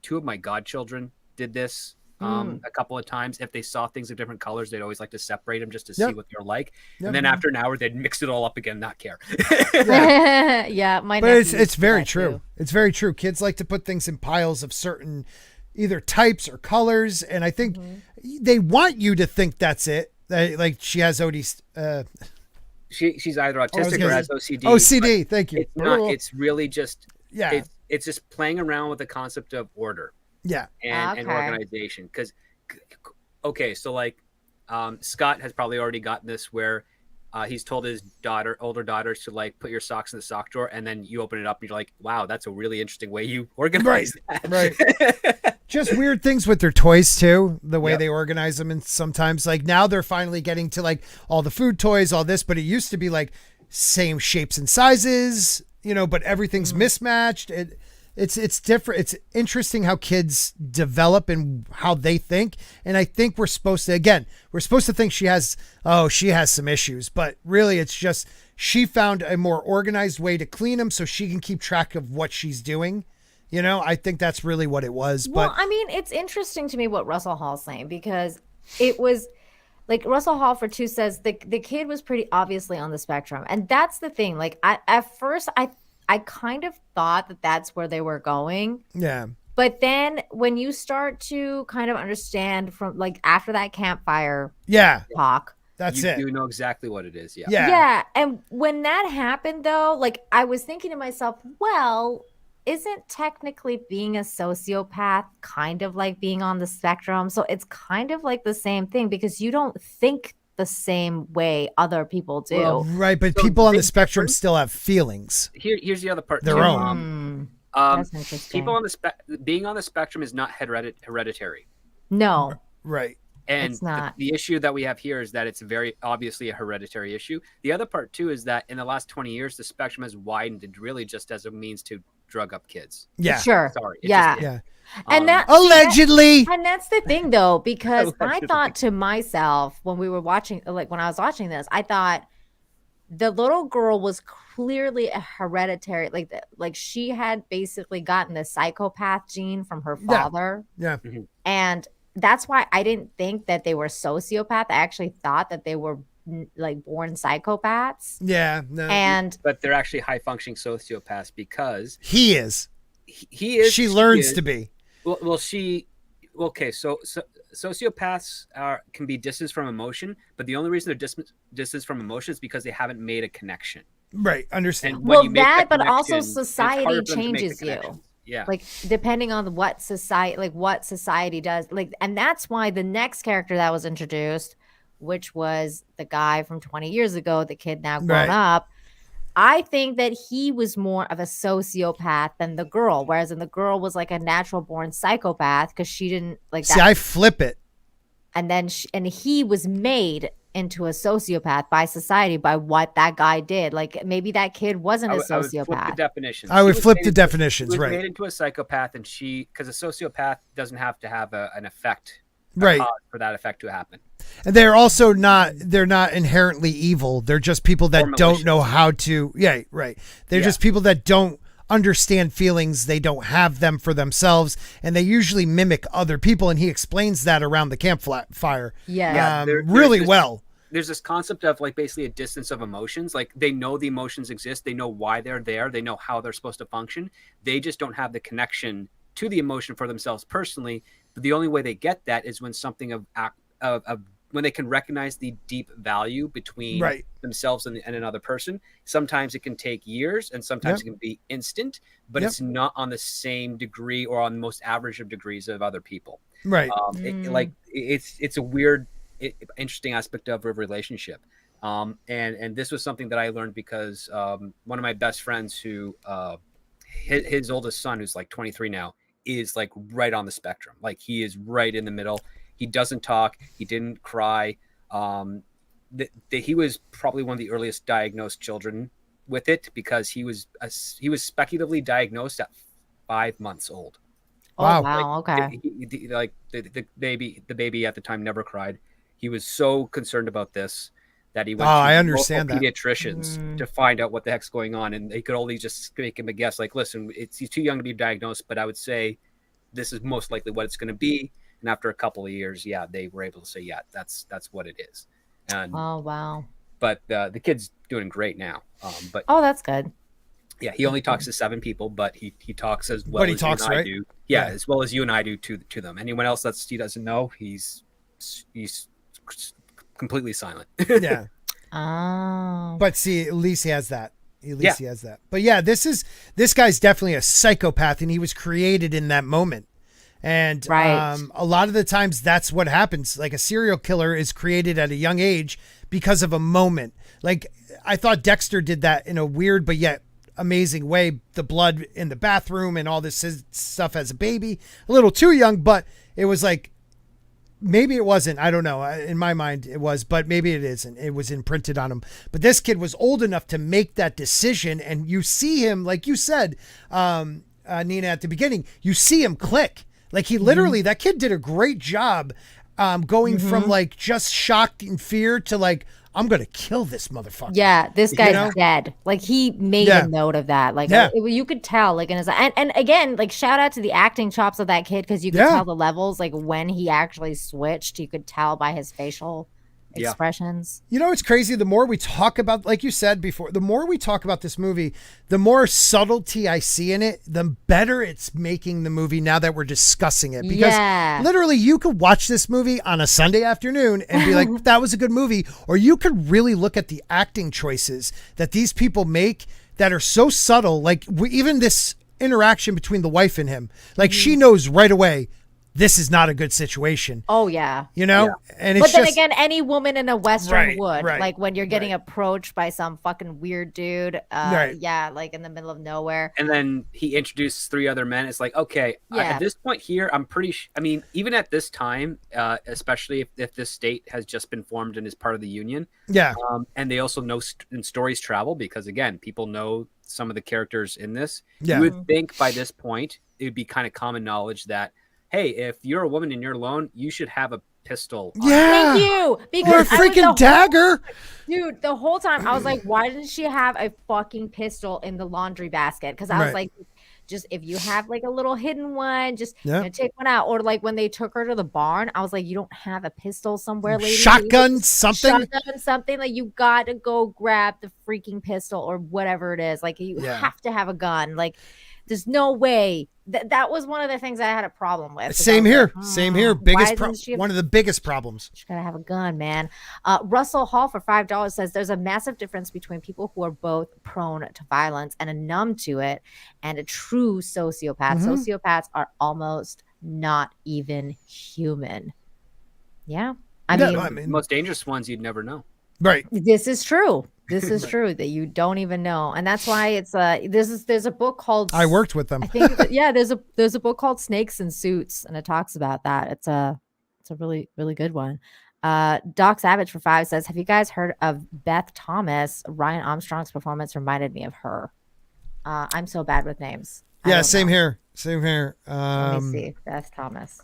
Two of my godchildren did this a couple of times. If they saw things of different colors, they'd always like to separate them just to see what they're like. And then after an hour, they'd mix it all up again, not care. Yeah, but it's very true. Too. It's very true. Kids like to put things in piles of certain either types or colors, and I think they want you to think that's it. Like she has OD. She's either autistic or has OCD. OCD, thank you. It's not. It's really just It's just playing around with the concept of order. Yeah, and organization. Because so like Scott has probably already gotten this where he's told his older daughters to like put your socks in the sock drawer, and then you open it up and you're like, wow, that's a really interesting way you organize that. Right. Just weird things with their toys too, the way they organize them. And sometimes like now they're finally getting to like all the food toys, all this, but it used to be like same shapes and sizes, but everything's mismatched. It's different. It's interesting how kids develop and how they think. And I think we're supposed to think she has some issues, but really it's just, she found a more organized way to clean them so she can keep track of what she's doing. I think that's really what it was. Well, I mean, it's interesting to me what Russell Hall's saying, because it was like Russell Hall for 2 says the kid was pretty obviously on the spectrum. And that's the thing. Like at first I kind of thought that that's where they were going. Yeah. But then when you start to kind of understand from like after that campfire talk. That's it. You know exactly what it is. Yeah. Yeah. And when that happened though, like I was thinking to myself, well, isn't technically being a sociopath kind of like being on the spectrum? So it's kind of like the same thing, because you don't think the same way other people do. Well, right, but people on the spectrum still have feelings. Here's the other part. Their own. That's interesting. People on being on the spectrum is not hereditary. No. Right. And it's not. The issue that we have here is that it's very obviously a hereditary issue. The other part too is that in the last 20 years, the spectrum has widened really just as a means to drug up kids. Yeah. Sure. Sorry. Yeah. And that allegedly. and that's the thing though, because I thought to myself when we were watching, like when I was watching this, I thought the little girl was clearly a hereditary, like she had basically gotten the psychopath gene from her father. Yeah. Mm-hmm. And that's why I didn't think that they were sociopath. I actually thought that they were like born psychopaths. Yeah. No. But they're actually high functioning sociopaths because he is. He is. She learns to be. Well, okay. So sociopaths can be distance from emotion, but the only reason they're distance from emotion is because they haven't made a connection. Right. Understand. Well, but also society changes you. Yeah. Like depending on what society does. Like, and that's why the next character that was introduced, which was the guy from 20 years ago, the kid now grown up, I think that he was more of a sociopath than the girl, whereas the girl was like a natural born psychopath because she didn't like that. See, I flip it. And then he was made into a sociopath by society by what that guy did. Like maybe that kid wasn't a sociopath. I would flip the definitions. I would flip the definitions, she was right? Made into a psychopath, and because a sociopath doesn't have to have an effect, right, for that effect to happen. And they're also they're not inherently evil. They're just people that don't know how to. Yeah, right. They're just people that don't understand feelings. They don't have them for themselves, and they usually mimic other people. And he explains that around the campfire. Really well. There's this concept of like basically a distance of emotions. Like they know the emotions exist. They know why they're there. They know how they're supposed to function. They just don't have the connection to the emotion for themselves personally. But the only way they get that is when something when they can recognize the deep value between themselves and another person. Sometimes it can take years and sometimes it can be instant, but it's not on the same degree or on the most average of degrees of other people. Right. It's a weird, interesting aspect of a relationship. And this was something that I learned because one of my best friends who his oldest son, who's like 23 now, is like right on the spectrum. Like he is right in the middle. He doesn't talk. He didn't cry. He was probably one of the earliest diagnosed children with it because he was speculatively diagnosed at 5 months old. Oh, wow. Okay. The baby at the time never cried. He was so concerned about this that he went I to understand that. pediatricians to find out what the heck's going on, and they could only just make him a guess. Like, listen, he's too young to be diagnosed, but I would say this is most likely what it's going to be. And after a couple of years, they were able to say, that's what it is. And, oh, wow. But the kid's doing great now. But that's good. Yeah, he only talks to 7 people, but he talks as well as you and I do. Yeah, as well as you and I do to them. Anyone else he doesn't know, he's completely silent. Yeah. Oh. But see, at least he has that. He has that. But yeah, this guy's definitely a psychopath, and he was created in that moment. And a lot of the times that's what happens. Like a serial killer is created at a young age because of a moment. Like I thought Dexter did that in a weird but yet amazing way. The blood in the bathroom and all this stuff as a baby, a little too young, but it was like, maybe it wasn't. I don't know. In my mind it was, but maybe it isn't. It was imprinted on him. But this kid was old enough to make that decision. And you see him, like you said, Nina, at the beginning, you see him click. Like he literally, that kid did a great job going from like just shocked and fear to like, I'm going to kill this motherfucker. Yeah, this guy's dead. Like he made a note of that. Like you could tell like in his and again, like shout out to the acting chops of that kid because you could tell the levels like when he actually switched, you could tell by his facial expressions. You know, it's crazy. The more we talk about, like you said before, the more we talk about this movie, the more subtlety I see in it, the better it's making the movie now that we're discussing it. Because literally you could watch this movie on a Sunday afternoon and be like, that was a good movie. Or you could really look at the acting choices that these people make that are so subtle. Like even this interaction between the wife and him, like she knows right away, this is not a good situation. Oh yeah. You know? Yeah. And it's but then again, any woman in a Western would. Right, like when you're getting approached by some fucking weird dude. Yeah, like in the middle of nowhere. And then he introduced 3 other men. It's like, okay, at this point here, I'm pretty I mean, even at this time, especially if this state has just been formed and is part of the union. Yeah. And they also know stories travel because, again, people know some of the characters in this. Yeah. You would think by this point, it would be kind of common knowledge that, hey, if you're a woman and you're alone, you should have a pistol. Yeah. Thank you. Or a freaking dagger. Dude, the whole time I was like, why didn't she have a fucking pistol in the laundry basket? Because I was like, just if you have like a little hidden one, just take one out. Or like when they took her to the barn, I was like, you don't have a pistol somewhere, lady? Shotgun something? Shotgun something. Like you got to go grab the freaking pistol or whatever it is. Like you have to have a gun. Like there's no way. That was one of the things I had a problem with. Same here. Same here. One of the biggest problems. She's gotta have a gun, man. Russell Hall for $5 says there's a massive difference between people who are both prone to violence and a numb to it, and a true sociopath. Sociopaths are almost not even human. Yeah, I mean, the most dangerous ones you'd never know. Right. This is true. This is true that you don't even know, and that's why it's there's a book called I worked with them. I think there's a book called Snakes in Suits, and it talks about that. It's a really good one. Doc Savage for $5 says, have you guys heard of Beth Thomas? Ryan Armstrong's performance reminded me of her. I'm so bad with names. Yeah, same here. Let me see. Beth Thomas.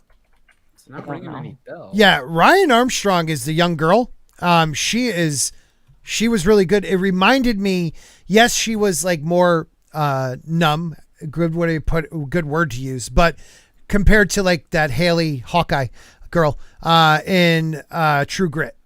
It's not ringing any bells. Yeah, Ryan Armstrong is the young girl. She was really good. It reminded me, yes, she was like more numb. Good word to use, but compared to like that Haley Hawkeye girl in True Grit.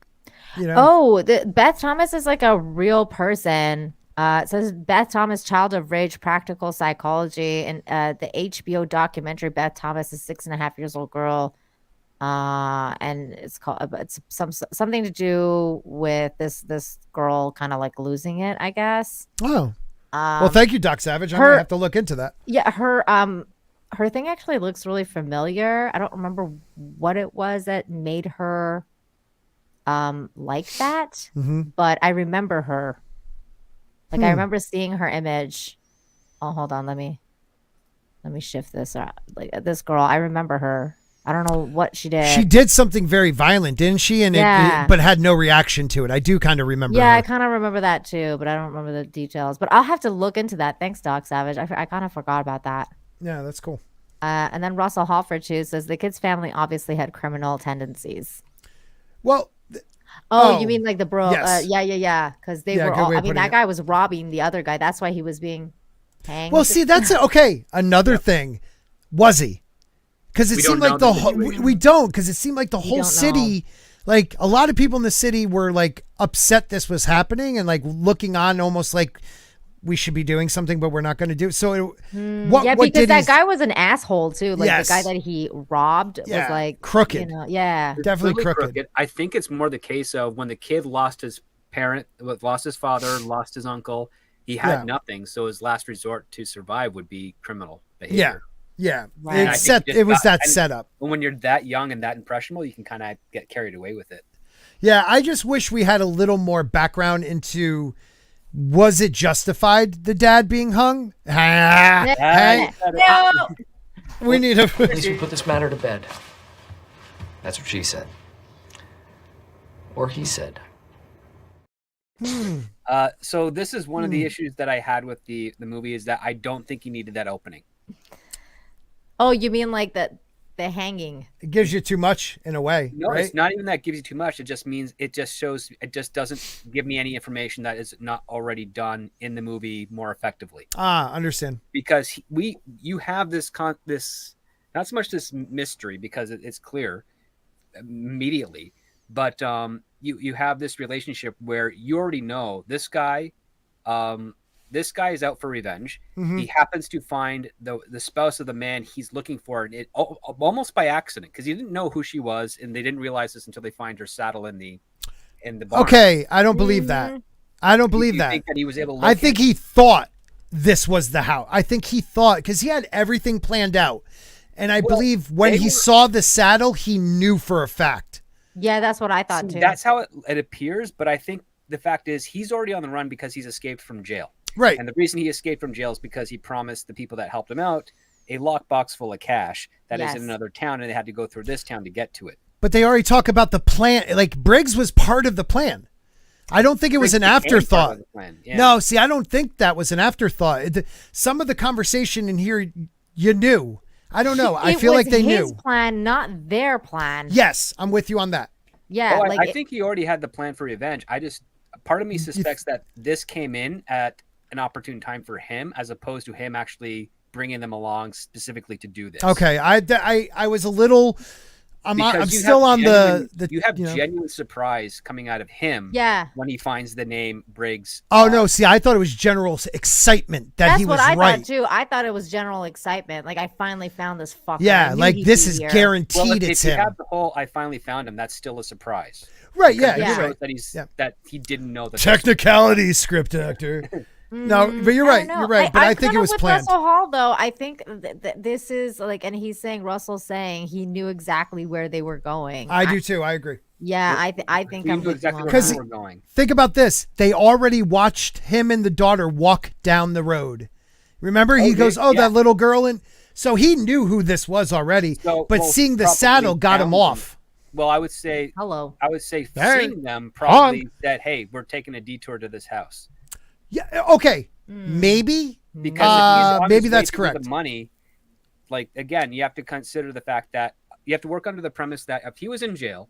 You know? Oh, Beth Thomas is like a real person. It says Beth Thomas, child of rage, practical psychology, and the HBO documentary Beth Thomas, a 6.5 years old girl. And it's something to do with this girl kind of like losing it, I guess. Oh, well, thank you, Doc Savage. I'm gonna have to look into that. Yeah, her thing actually looks really familiar. I don't remember what it was that made her like that, but I remember her. Like I remember seeing her image. Oh, hold on, let me shift this. Like this girl, I remember her. I don't know what she did. She did something very violent, didn't she? And but had no reaction to it. I do kind of remember. Yeah, her. I kind of remember that too, but I don't remember the details. But I'll have to look into that. Thanks, Doc Savage. I kind of forgot about that. Yeah, that's cool. And then Russell Halford too says the kid's family obviously had criminal tendencies. Well. You mean like the bro? Yes. Yeah. Because they were all. I mean, that guy was robbing the other guy. That's why he was being hanged. Well, see, that's okay. Another thing, was he? Because it seemed like we don't, because it seemed like the whole city, like a lot of people in the city were like upset this was happening and like looking on almost like we should be doing something, but we're not going to do it. So because that guy was an asshole too. Like the guy that he robbed was like crooked. You know, definitely crooked. I think it's more the case of when the kid lost his parent, lost his father, lost his uncle. He had nothing, so his last resort to survive would be criminal behavior. Yeah, right. It was that setup. When you're that young and that impressionable, you can kind of get carried away with it. Yeah, I just wish we had a little more background into, was it justified, the dad being hung? No. We need to put this matter to bed. That's what she said. Or he said. So this is one of the issues that I had with the movie is that I don't think he needed that opening. Oh, you mean like the hanging? It gives you too much in a way. No, right? It's not even that gives you too much. It just means it just doesn't give me any information that is not already done in the movie more effectively. Understand. Because you have this not so much this mystery because it's clear immediately, but you have this relationship where you already know this guy. This guy is out for revenge. He happens to find the spouse of the man he's looking for, and it almost by accident because he didn't know who she was, and they didn't realize this until they find her saddle in the barn. Okay, I don't believe that. I don't believe that. Think that he was able to I think he thought this was the house. I think he thought because he had everything planned out, And I believe when he saw the saddle, he knew for a fact. Yeah, that's what I thought too. That's how it appears. But I think the fact is he's already on the run because he's escaped from jail. Right. And the reason he escaped from jail is because he promised the people that helped him out a lockbox full of cash that is in another town, and they had to go through this town to get to it. But they already talk about the plan. Like Briggs was part of the plan. I don't think it was an afterthought. Yeah. No, see, I don't think that was an afterthought. Some of the conversation in here, you knew. I don't know. I feel like they knew. It was his plan, not their plan. Yes, I'm with you on that. Yeah, I think he already had the plan for revenge. Part of me suspects that this came in at an opportune time for him, as opposed to him actually bringing them along specifically to do this. Okay, I was a little. I'm still on you have genuine surprise coming out of him. Yeah. When he finds the name Briggs. Oh no! See, I thought it was general excitement that he was right. That's what I thought too. I thought it was general excitement. Like I finally found this fucker. Yeah, like this is guaranteed. Well, it's if him. You have the whole "I finally found him," that's still a surprise. Right? Yeah. You're right. That he didn't know that. Technicality, script actor. No, but you're right. You're right. But I think it was planned. Russell Hall, though, I think this is like, and Russell's saying he knew exactly where they were going. I do too. I agree. Yeah, I think I'm exactly where they were going. Think about this. They already watched him and the daughter walk down the road. Remember, he goes, that little girl. And so he knew who this was already, but seeing the saddle got him off. Well, I would say, seeing them probably said, hey, we're taking a detour to this house. Yeah. Okay. Maybe. Because maybe that's correct. The money, like, again, you have to consider the fact that you have to work under the premise that if he was in jail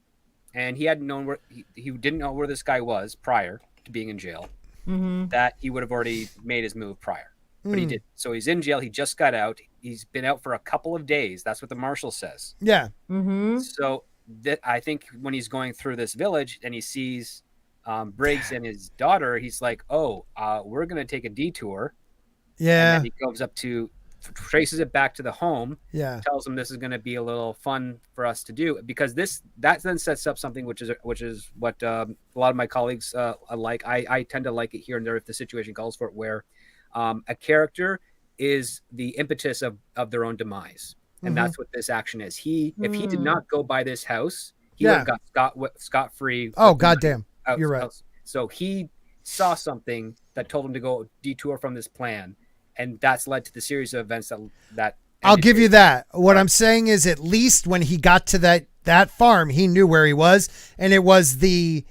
and he hadn't known where he didn't know where this guy was prior to being in jail, that he would have already made his move prior. But he didn't. So he's in jail. He just got out. He's been out for a couple of days. That's what the marshal says. Yeah. So I think when he's going through this village and he sees Briggs and his daughter, he's like, we're going to take a detour. Yeah. And then he goes up traces it back to the home. Yeah. Tells him this is going to be a little fun for us to do, because that then sets up something which is what a lot of my colleagues like. I tend to like it here and there if the situation calls for it, where a character is the impetus of their own demise. And that's what this action is. If he did not go by this house, he would have got scot-free. Oh, goddamn. You're right. So he saw something that told him to go detour from this plan, and that's led to the series of events that I'll give you that. What I'm saying is, at least when he got to that farm, he knew where he was, and it was the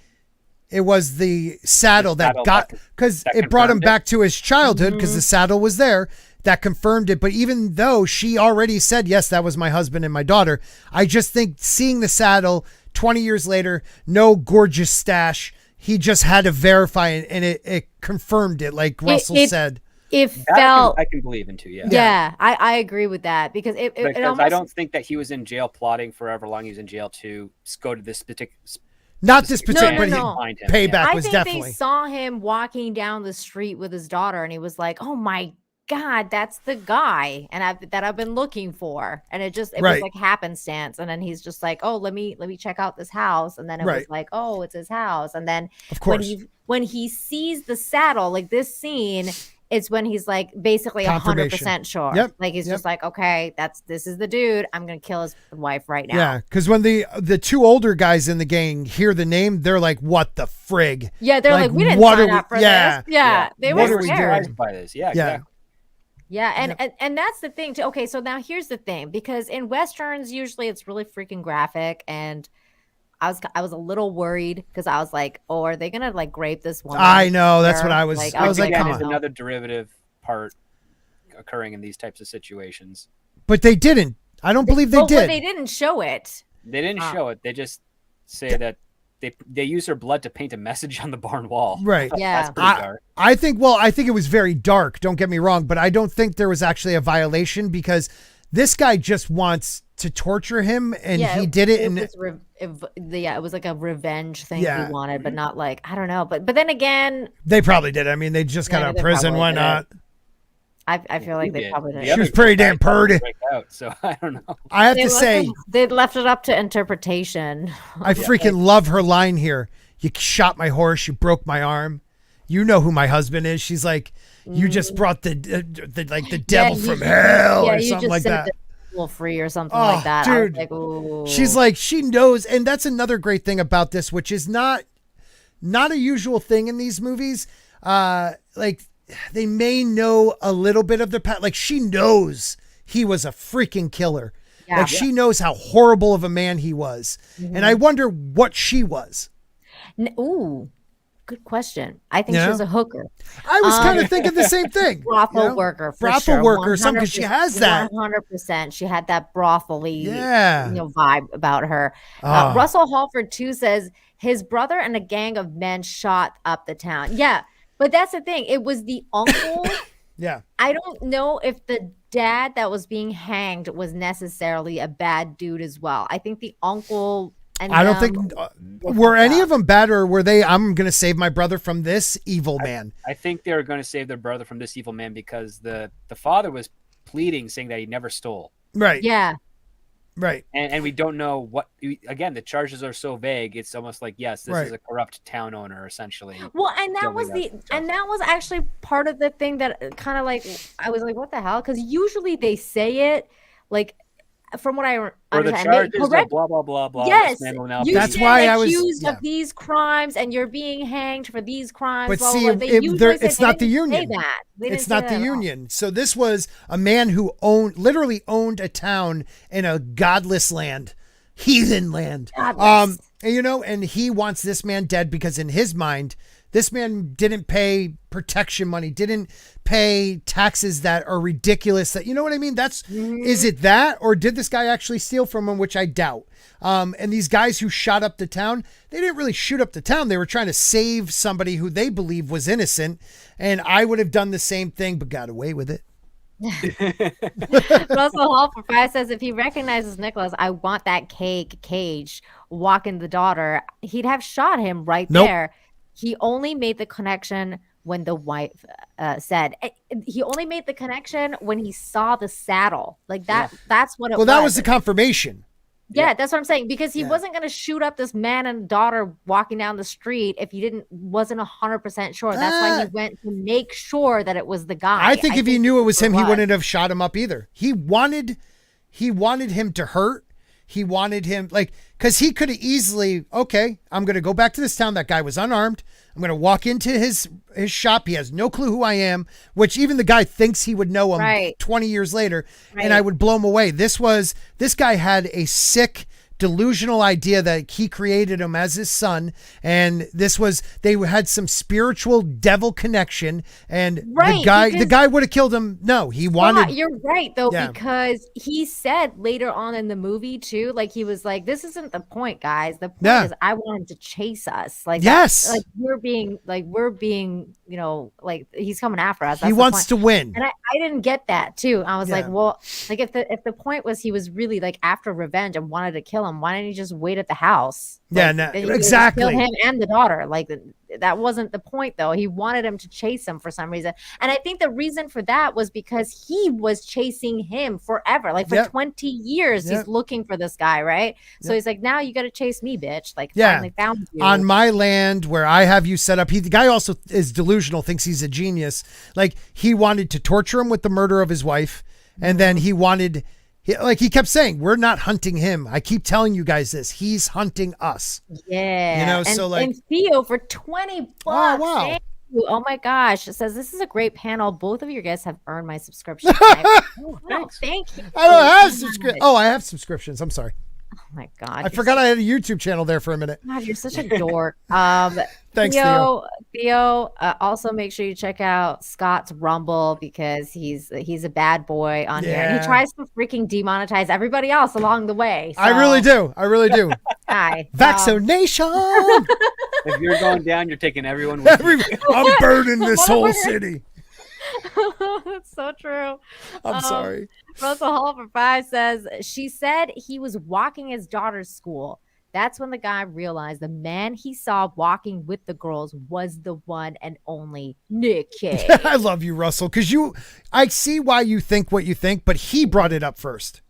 saddle that got, because it brought him back to his childhood, because the saddle was there. That confirmed it. But even though she already said, yes, that was my husband and my daughter, I just think seeing the saddle 20 years later, no gorgeous stash, he just had to verify it, and it confirmed it, like Russell said. It felt... I can believe into, yeah. Yeah, I agree with that, because it almost... I don't think that he was in jail plotting for however long he was in jail to go to this particular... Not this particular, no. But payback was definitely... I think they saw him walking down the street with his daughter, and he was like, oh my God, that's the guy that I've been looking for. And it was like happenstance. And then he's just like, oh, let me check out this house. And then it was like, oh, it's his house. And then of course, when he sees the saddle, like this scene, it's when he's like basically 100% sure. Yep. Like he's just like, okay, this is the dude. I'm gonna kill his wife right now. Yeah, because when the two older guys in the gang hear the name, they're like, "What the frig?" Yeah, they're like, "We didn't sign up for this." Yeah, they were scared by this. Yeah, exactly. Yeah, and that's the thing too. Okay, so now here's the thing, because in Westerns usually it's really freaking graphic, and I was a little worried because I was like, oh, are they gonna like rape this woman? I know, that's what I was like. I was like, come on. Another derivative part occurring in these types of situations. But they didn't. I don't believe they did. They didn't show it. They didn't show it. They just say that they use her blood to paint a message on the barn wall. Right. Yeah. That's pretty dark. I think it was very dark. Don't get me wrong, but I don't think there was actually a violation, because this guy just wants to torture him, and he did it. It was like a revenge thing he wanted, but not like, I don't know. But then again, they probably did. I mean, they just got out of prison. Why not? I feel like they probably did. She was pretty damn purty. So I don't know. I have to say, they left it up to interpretation. I freaking love her line here. You shot my horse. You broke my arm. You know who my husband is. She's like, you just brought the devil from hell or something like that. free or something like that. Dude, I was like, ooh. She's like, she knows, and that's another great thing about this, which is not a usual thing in these movies. Like they may know a little bit of the past. Like she knows he was a freaking killer. Yeah. Like she knows how horrible of a man he was. Mm-hmm. And I wonder what she was. Ooh, good question. I think she was a hooker. I was kind of thinking the same thing. Brothel worker, for brothel sure. worker, something, because she has that. 100%. She had that brothel-y vibe about her. Russell Halford, too, says his brother and a gang of men shot up the town. Yeah, but that's the thing. It was the uncle. Yeah. I don't know if the dad that was being hanged was necessarily a bad dude as well. I think the uncle and I don't think were any of them bad, or were they, I'm going to save my brother from this evil man. I think they were going to save their brother from this evil man because the father was pleading, saying that he never stole. Right. Yeah. Right. And we don't know what, again, the charges are so vague. It's almost like, yes, this is a corrupt town owner, essentially. Well, and that was actually part of the thing that kind of like, I was like, what the hell? Because usually they say it like, from what I understand, the charges blah blah blah blah. Yes, that's why I was accused of these crimes, and you're being hanged for these crimes. But blah, see, blah, blah. It's not the union. It's not the union. So this was a man who literally owned a town in a godless land, heathen land. Godless. And he wants this man dead because in his mind, this man didn't pay protection money, didn't pay taxes that are ridiculous. That, you know what I mean? Is it that, or did this guy actually steal from him, which I doubt. And these guys who shot up the town, they didn't really shoot up the town. They were trying to save somebody who they believe was innocent. And I would have done the same thing, but got away with it. Russell Halford says if he recognizes Nicholas, I want that Cage walking the daughter. He'd have shot him right there. He only made the connection when the wife said. He only made the connection when he saw the saddle. Like that. Yeah. That's what it was. Well, that was the confirmation. Yeah, that's what I'm saying. Because he wasn't going to shoot up this man and daughter walking down the street if he wasn't 100% sure. That's why he went to make sure that it was the guy. I think if he knew it was him, he wouldn't have shot him up either. He wanted him to hurt. He wanted him, like, because he could have easily, okay, I'm going to go back to this town. That guy was unarmed. I'm going to walk into his shop. He has no clue who I am, which even the guy thinks he would know him 20 years later, and I would blow him away. This guy had a sick, delusional idea that he created him as his son, and they had some spiritual devil connection, and the guy would have killed him. No, he wanted. You're right though, because he said later on in the movie too, like he was like, "This isn't the point, guys. The point is I want him to chase us. Like like we're being, you know, like he's coming after us. That's he wants to win." And I didn't get that too. I was like, well, like if the point was he was really like after revenge and wanted to kill him, why didn't he just wait at the house? Exactly. Kill him and the daughter. Like that wasn't the point though. He wanted him to chase him for some reason. And I think the reason for that was because he was chasing him forever. Like for 20 years, he's looking for this guy, right? So he's like, now you got to chase me, bitch. Like finally found you. On my land where I have you set up. The guy also is delusional, thinks he's a genius. Like he wanted to torture him with the murder of his wife. And then he kept saying, we're not hunting him. I keep telling you guys this. He's hunting us. Yeah. You know, and Theo for $20. Oh, wow. Thank you. Oh my gosh. It says, this is a great panel. Both of you guys have earned my subscription. Thank you. I don't have subscriptions. Oh, I have subscriptions. I'm sorry. Oh my God. I forgot I had a YouTube channel there for a minute. God, you're such a dork. Thanks, Theo. Theo, also make sure you check out Scott's Rumble because he's a bad boy on here. And he tries to freaking demonetize everybody else along the way. So. I really do. Hi. Vaccination. If you're going down, you're taking everyone with you. I'm burning this whole city. That's so true. I'm sorry. Russell Hall for 5 says, she said he was walking his daughter's school. That's when the guy realized the man he saw walking with the girls was the one and only Nick Cage. I love you, Russell, because I see why you think what you think, but he brought it up first.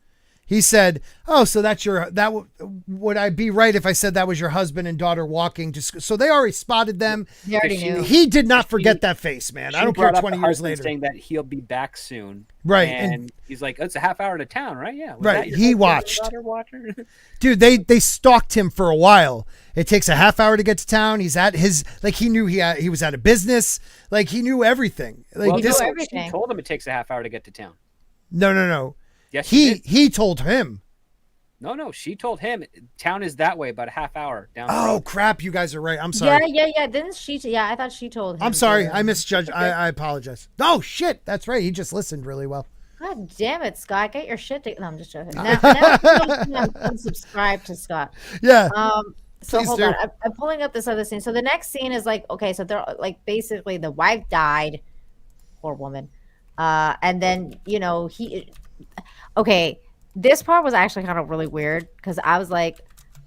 He said, "Oh, so that's would I be right if I said that was your husband and daughter walking?" So they already spotted them. They already knew. He did not forget that face, man. I don't care. 20 years later, saying that he'll be back soon, right? And he's like, "It's a half hour to town, right? Yeah, right." He watched. Dude, they stalked him for a while. It takes a half hour to get to town. He's at his he knew he was at a business. Like he knew everything. Like well, this, everything. She told him it takes a half hour to get to town. No. Yes, he told him. No, she told him town is that way, about a half hour down. Oh crap! You guys are right. I'm sorry. Yeah. Didn't she? Yeah, I thought she told him. I'm sorry. I misjudged. I apologize. Oh shit! That's right. He just listened really well. God damn it, Scott! Get your shit together. No, I'm just joking. Now I'm unsubscribed to Scott. Yeah. So hold on. I'm pulling up this other scene. So the next scene is like, okay, so they're like basically the wife died, poor woman, and then okay. This part was actually kind of really weird because I was like,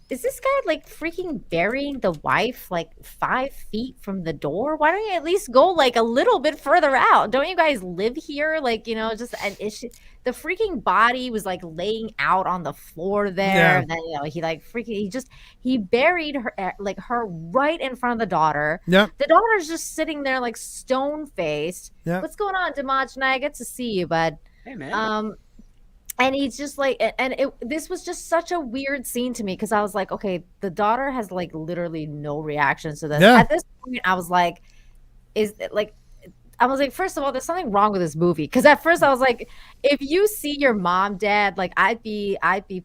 is this guy like freaking burying the wife like 5 feet from the door? Why don't you at least go like a little bit further out? Don't you guys live here? Like, just an issue. The freaking body was like laying out on the floor there. Yeah. And then, he like freaking, he buried her, like her right in front of the daughter. Yeah. The daughter's just sitting there like stone faced. Yeah. What's going on, Dimaj? I get to see you, bud. Hey, man. And he's just like, this was just such a weird scene to me because I was like, okay, the daughter has like literally no reaction to this. Yeah. At this point, I was like, first of all, there's something wrong with this movie. Because at first I was like, if you see your mom dead, like I'd be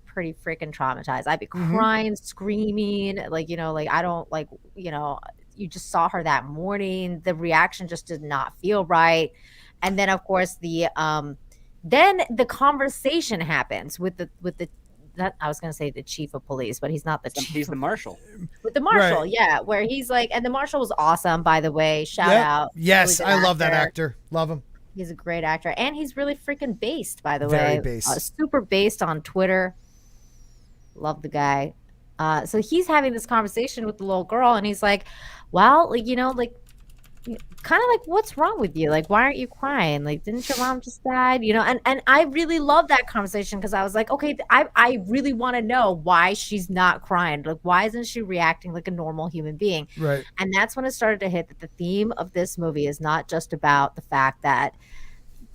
pretty freaking traumatized. I'd be crying, screaming, like, I don't like, you just saw her that morning. The reaction just did not feel right. And then of course then the conversation happens with the I was going to say the chief of police, but he's not the chief. He's the marshal. With the marshal, right. Yeah, where he's like, and the marshal was awesome, by the way. Shout out. Yes, I love that actor. Love him. He's a great actor, and he's really freaking based, by the way. Very based. Super based on Twitter. Love the guy. So he's having this conversation with the little girl, and he's like, well, kind of like, what's wrong with you? Like, why aren't you crying? Like, didn't your mom just die? And I really love that conversation because I was like, okay, I really want to know why she's not crying. Like, why isn't she reacting like a normal human being? Right. And that's when it started to hit that the theme of this movie is not just about the fact that,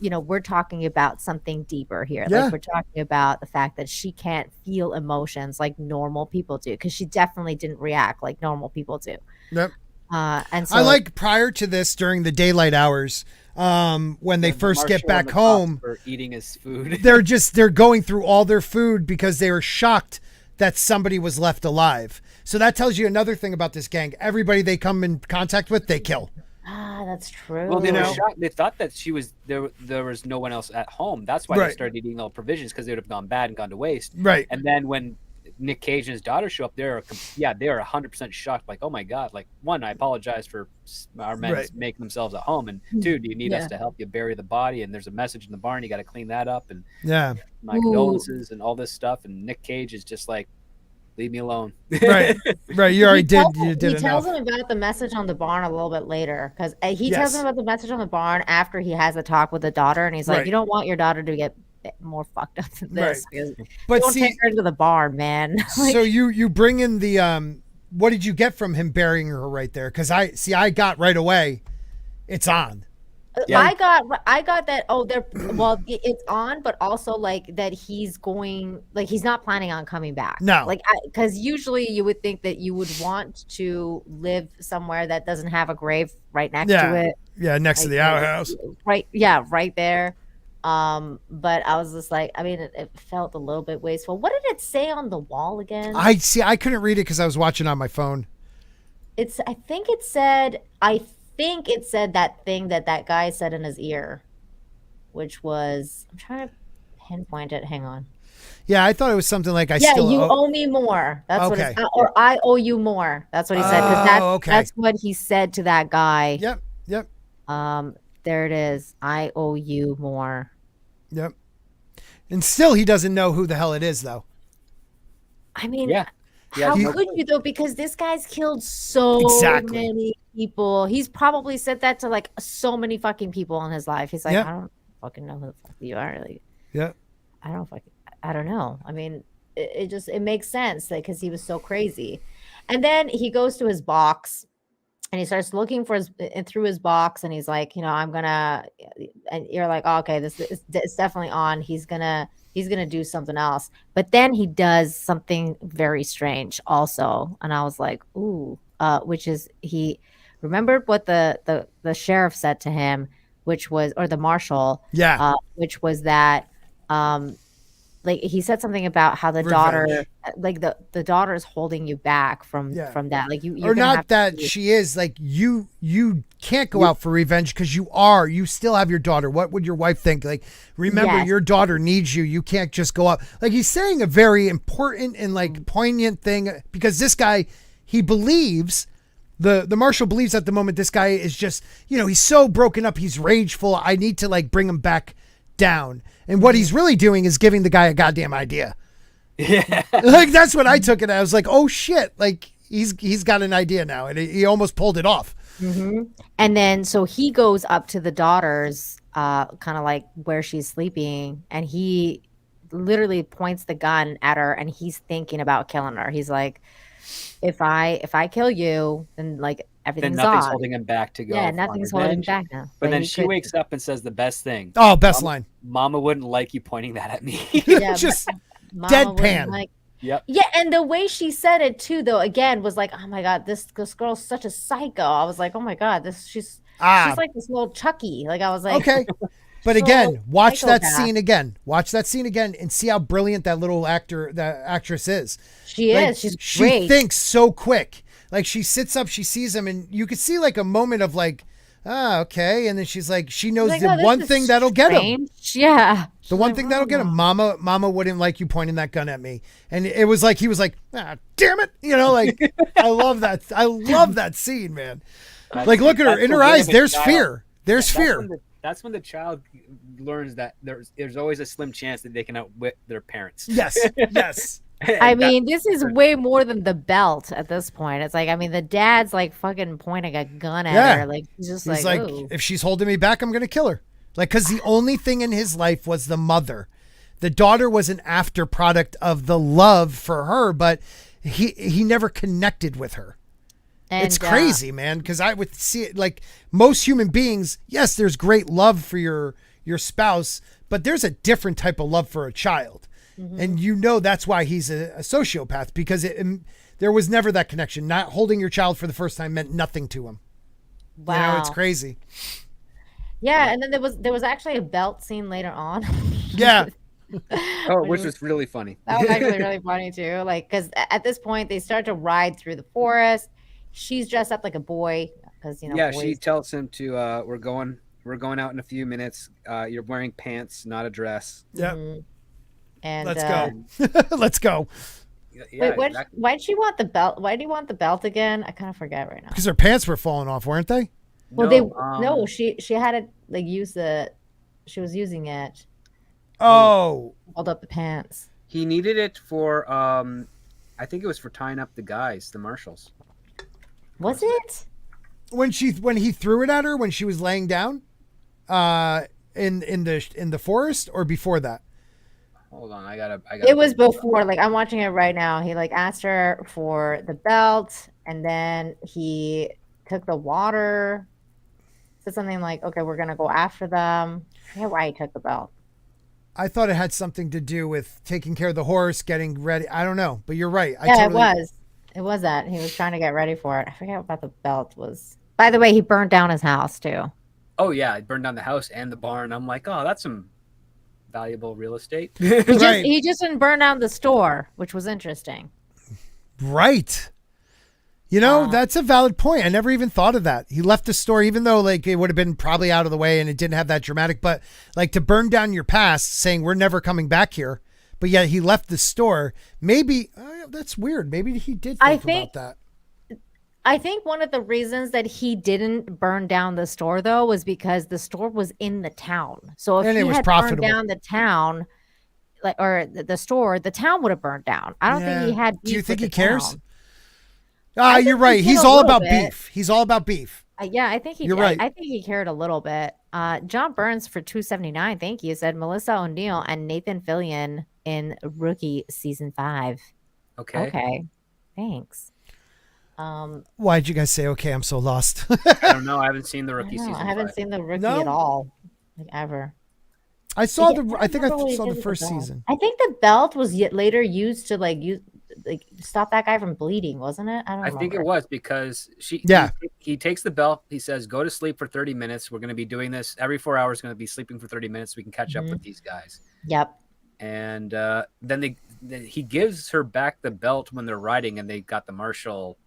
we're talking about something deeper here. Yeah. Like, we're talking about the fact that she can't feel emotions like normal people do because she definitely didn't react like normal people do. Yep. And so I like prior to this, during the daylight hours, when they first get back home, for eating his food. they're going through all their food because they were shocked that somebody was left alive. So that tells you another thing about this gang. Everybody they come in contact with, they kill. Ah, that's true. Well, they were shocked. They thought that she was there. There was no one else at home. That's why they started eating all provisions because they would have gone bad and gone to waste. Right. And then when Nick Cage and his daughter show up, they're 100% shocked. Like, oh my god! Like, one, I apologize for our men making themselves at home, and two, do you need us to help you bury the body? And there's a message in the barn, you got to clean that up, and my condolences and all this stuff. And Nick Cage is just like, leave me alone. Right. You already did. You did. He tells him about the message on the barn a little bit later because he tells him about the message on the barn after he has a talk with the daughter, and he's like, you don't want your daughter to get more fucked up than this. But don't take her into the barn, man. So you bring in the what did you get from him burying her right there? Because I got right away, it's on. Yeah. I got that. Oh, it's on, but also like that he's not planning on coming back. No, because usually you would think that you would want to live somewhere that doesn't have a grave right next to it. Yeah, next to the outhouse. Right. Yeah, right there. But I was just like, I mean, it felt a little bit wasteful. What did it say on the wall again? I couldn't read it because I was watching on my phone. I think it said that thing that guy said in his ear, which was, I'm trying to pinpoint it. Hang on. Yeah, I thought it was something like, you owe me more. That's what it's, or I owe you more. That's what he said. Because that's what he said to that guy. Yep. There it is. I owe you more. Yep. And still, he doesn't know who the hell it is, though. I mean, how could you, though? Because this guy's killed so many people. He's probably said that to, like, so many fucking people in his life. He's like, I don't fucking know who the fuck you are. Like, yeah. I don't fucking... I don't know. I mean, it makes sense because he was so crazy. And then he goes to his box and he starts looking for his through his box, and he's like, I'm gonna, and you're like, oh, okay, this is it's definitely on. He's gonna do something else. But then he does something very strange also, and I was like, ooh, which is he remembered what the sheriff said to him, which was, or the marshal, Yeah. which was that, like he said something about how the daughter, like the daughter is holding you back from that. Like you're or not that she is like you can't go out for revenge because you still have your daughter. What would your wife think? Like, remember, your daughter needs you. You can't just go out. Like, he's saying a very important and like poignant thing, because this guy, he believes, the marshal believes at the moment, this guy is just, he's so broken up. He's rageful. I need to like bring him back down. And what he's really doing is giving the guy a goddamn idea. Yeah. Like, that's what I took it. I was like, oh shit. Like, he's got an idea now, and he almost pulled it off. Mm-hmm. And then, so he goes up to the daughter's, kind of like where she's sleeping, and he literally points the gun at her, and he's thinking about killing her. He's like, if I kill you, then like everything's then nothing's on. holding him back to go. Yeah, nothing's holding him back now. But then she wakes up and says the best thing. Oh, best line. Mama wouldn't like you pointing that at me. Yeah, just deadpan. Like, yep. Yeah, and the way she said it too, though, again, was like, oh my god, this girl's such a psycho. I was like, oh my god, she's like this little Chucky. Like, I was like, okay. But again, watch that scene again. Watch that scene again and see how brilliant that little actress is. She like, is. She's great. She thinks so quick. Like, she sits up, she sees him, and you could see like a moment of like, okay. And then she's like, she knows the one thing that'll get him. Yeah. The one thing that'll get him. Mama wouldn't like you pointing that gun at me. And it was like, he was like, damn it. Like, I love that. I love that scene, man. Like, look at her in her eyes. There's fear. There's fear. That's when the child learns that there's always a slim chance that they can outwit their parents. Yes. Yes. I mean, this is way more than the belt at this point. It's like, I mean, the dad's like fucking pointing a gun at her. Like, he's like, if she's holding me back, I'm going to kill her. Like, because the only thing in his life was the mother. The daughter was an after product of the love for her, but he never connected with her. And, it's crazy, man, because I would see it like most human beings. Yes, there's great love for your spouse, but there's a different type of love for a child. Mm-hmm. And that's why he's a sociopath, because there was never that connection. Not holding your child for the first time meant nothing to him. Wow. It's crazy. Yeah, and then there was actually a belt scene later on. Yeah. Which was really funny. That was actually really funny too. Like, because at this point they start to ride through the forest. She's dressed up like a boy because Yeah, boys... she tells him to we're going out in a few minutes. You're wearing pants, not a dress. Yeah. Mm-hmm. And let's go. Let's go. Yeah, wait, why'd she want the belt? Why do you want the belt again? I kind of forget right now. Because her pants were falling off, weren't they? Well, she had to like use she was using it. Oh. Hold up the pants. He needed it for I think it was for tying up the guys, the marshals. Was it? When he threw it at her when she was laying down, in the forest, or before that? Hold on, I gotta. It was before. Like, I'm watching it right now. He like asked her for the belt, and then he took the water. Said something like, "Okay, we're gonna go after them." I forget why he took the belt. I thought it had something to do with taking care of the horse, getting ready. I don't know, but you're right. It was. It was that. He was trying to get ready for it. I forget what the belt was. By the way, he burned down his house too. Oh yeah, he burned down the house and the barn. I'm like, oh, that's some valuable real estate. He just didn't burn down the store, which was interesting. Right. That's a valid point. I never even thought of that. He left the store, even though like it would have been probably out of the way and it didn't have that dramatic, but like to burn down your past saying we're never coming back here. But yet he left the store. Maybe that's weird. Maybe he did think about that. I think one of the reasons that he didn't burn down the store, though, was because the store was in the town. So if he had burned down the town, or the store, the town would have burned down. I don't think he had beef. Do you think he cares? You're right. He's all about beef. He's all about beef. Yeah, I think he. You're right. I think he cared a little bit. John Burns for $2.79. Thank you. Said Melissa O'Neill and Nathan Fillion in Rookie season 5. Okay. Thanks. Why'd you guys say okay? I'm so lost. I don't know. I haven't seen the Rookie season 5. I haven't seen the Rookie at all, like ever. I saw I think I saw the first season. I think the belt was later used to like stop that guy from bleeding, wasn't it? I think it was because he takes the belt. He says, "Go to sleep for 30 minutes. We're going to be doing this every 4 hours. Going to be sleeping for 30 minutes. So we can catch up with these guys." Yep. And then he gives her back the belt when they're riding, and they got the marshal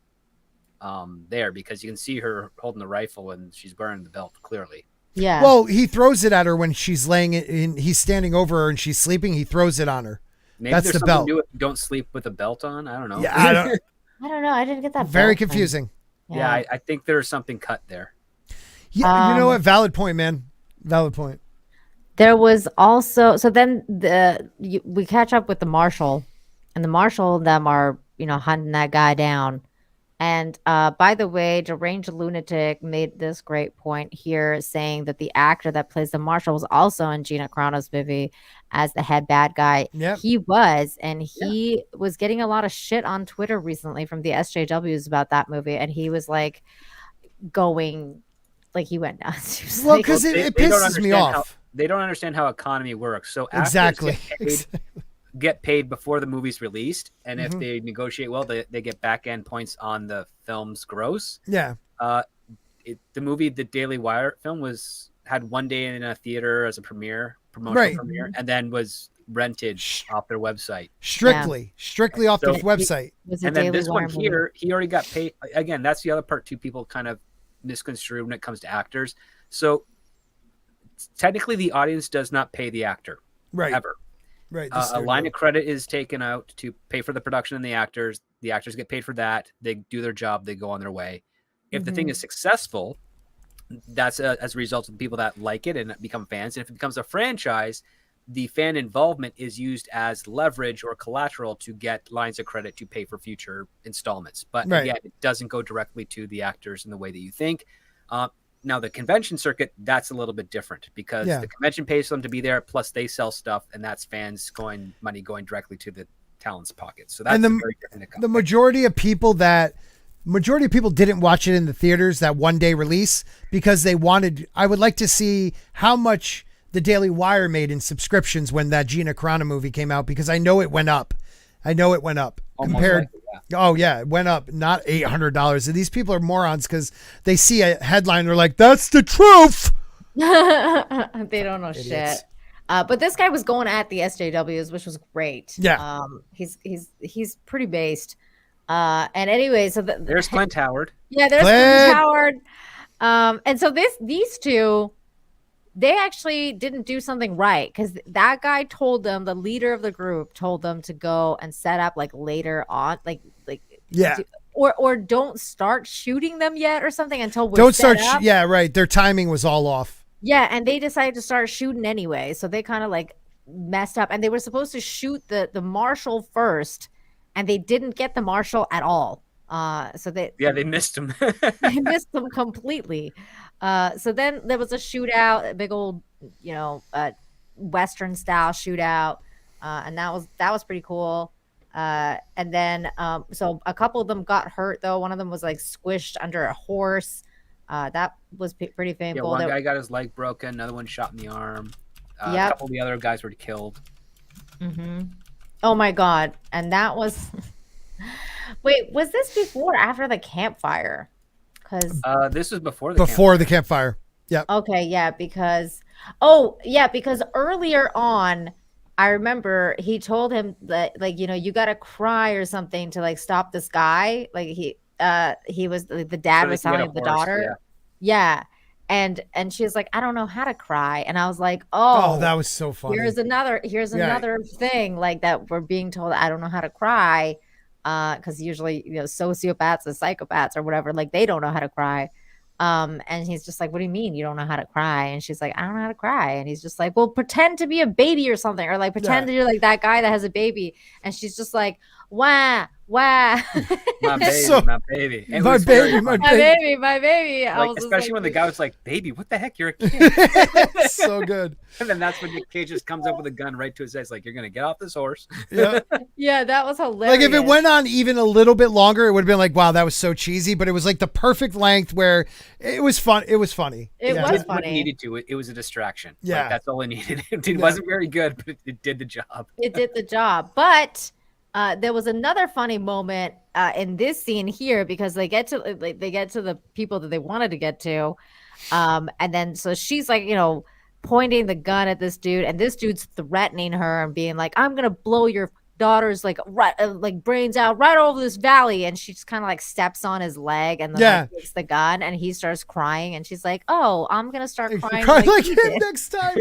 there because you can see her holding the rifle and she's wearing the belt clearly. Yeah. Well, he throws it at her when she's laying it in. He's standing over her and she's sleeping. He throws it on her. Maybe that's the belt. New if you don't sleep with a belt on. I don't know. Yeah, I don't know. I didn't get that. Very confusing. Yeah, I think there's something cut there. Yeah, you know what? Valid point, man. Valid point. There was also then we catch up with the marshal, and the marshal and them are hunting that guy down. And by the way, Deranged Lunatic made this great point here, saying that the actor that plays the marshal was also in Gina Carano's movie as the head bad guy. Yep. He was, and he was getting a lot of shit on Twitter recently from the SJWs about that movie, and he was like going, like he went nuts. Well, because it pisses me off. They don't understand how economy works. So exactly. Get paid before the movie's released, and if they negotiate well, they get back end points on the film's gross. Yeah. The movie, the Daily Wire film, had one day in a theater as a promotional premiere, and then was rented off their website. Strictly off their website. And then this one here, he already got paid. Again, that's the other part too. People kind of misconstrue when it comes to actors. So technically, the audience does not pay the actor, ever. Right. A line of credit is taken out to pay for the production and the actors. The actors get paid for that. They do their job. They go on their way. If the thing is successful, that's as a result of the people that like it and become fans. And if it becomes a franchise, the fan involvement is used as leverage or collateral to get lines of credit to pay for future installments. But again, it doesn't go directly to the actors in the way that you think. Now, the convention circuit, that's a little bit different because the convention pays them to be there, plus they sell stuff, and that's fans money going directly to the talent's pockets. So that's very different. The majority of people didn't watch it in the theaters, that one day release, because I would like to see how much the Daily Wire made in subscriptions when that Gina Carano movie came out, because I know it went up. Compared. Oh yeah, it went up, not $800. And these people are morons because they see a headline, they're like, "That's the truth." They don't know shit. But this guy was going at the SJWs, which was great. Yeah. He's pretty based. And anyway, so there's Clint Howard. Yeah, there's Clint Howard. And so these two, they actually didn't do something right, because that guy told them, the leader of the group told them to go and set up like later on, or don't start shooting them yet or something until we're set up. Their timing was all off. Yeah, and they decided to start shooting anyway, so they kind of like messed up, and they were supposed to shoot the marshal first, and they didn't get the marshal at all. So they missed him. They missed them completely. So then there was a shootout, a big old, Western style shootout, and that was pretty cool. And then so a couple of them got hurt though. One of them was like squished under a horse. That was pretty painful. Yeah, one guy got his leg broken. Another one shot in the arm. A couple of the other guys were killed. Mm-hmm. Oh my God! And that was. Wait, was this before or after the campfire? Because this was before the campfire. Yeah. Okay, yeah, because earlier on, I remember he told him that you gotta cry or something to like stop this guy. Like he was the dad was telling the daughter. Yeah. And she was like, I don't know how to cry. And I was like, oh, that was so funny. Here's another thing like that we're being told. I don't know how to cry. Because usually, sociopaths and psychopaths or whatever, like they don't know how to cry. And he's just like, what do you mean you don't know how to cry? And she's like, I don't know how to cry. And he's just like, well, pretend to be a baby or something, or like pretend that you're like that guy that has a baby. And she's just like, Wah, wah. My baby, So- my baby. It My was very baby, my funny. My baby. baby, my baby. I Like, was just especially like, when the guy was like, "Baby, what the heck? You're a kid." So good. And then that's when Nick Cage just comes up with a gun right to his head. Like, "You're gonna get off this horse." Yeah. yeah, that was hilarious. Like if it went on even a little bit longer, it would have been like, wow, that was so cheesy. But it was like the perfect length where it was fun. It was funny. It Yeah. was Did what funny. it needed to. It was a distraction. Yeah. Like, that's all it needed. It wasn't very good, but it did the job. It did the job. But there was another funny moment in this scene here because they get to the people that they wanted to get to, and then so she's like, pointing the gun at this dude, and this dude's threatening her and being like, "I'm gonna blow your daughter's like brains out right over this valley," and she just kind of like steps on his leg and then takes the gun, and he starts crying, and she's like, "Oh, I'm gonna start crying like he him did." next time.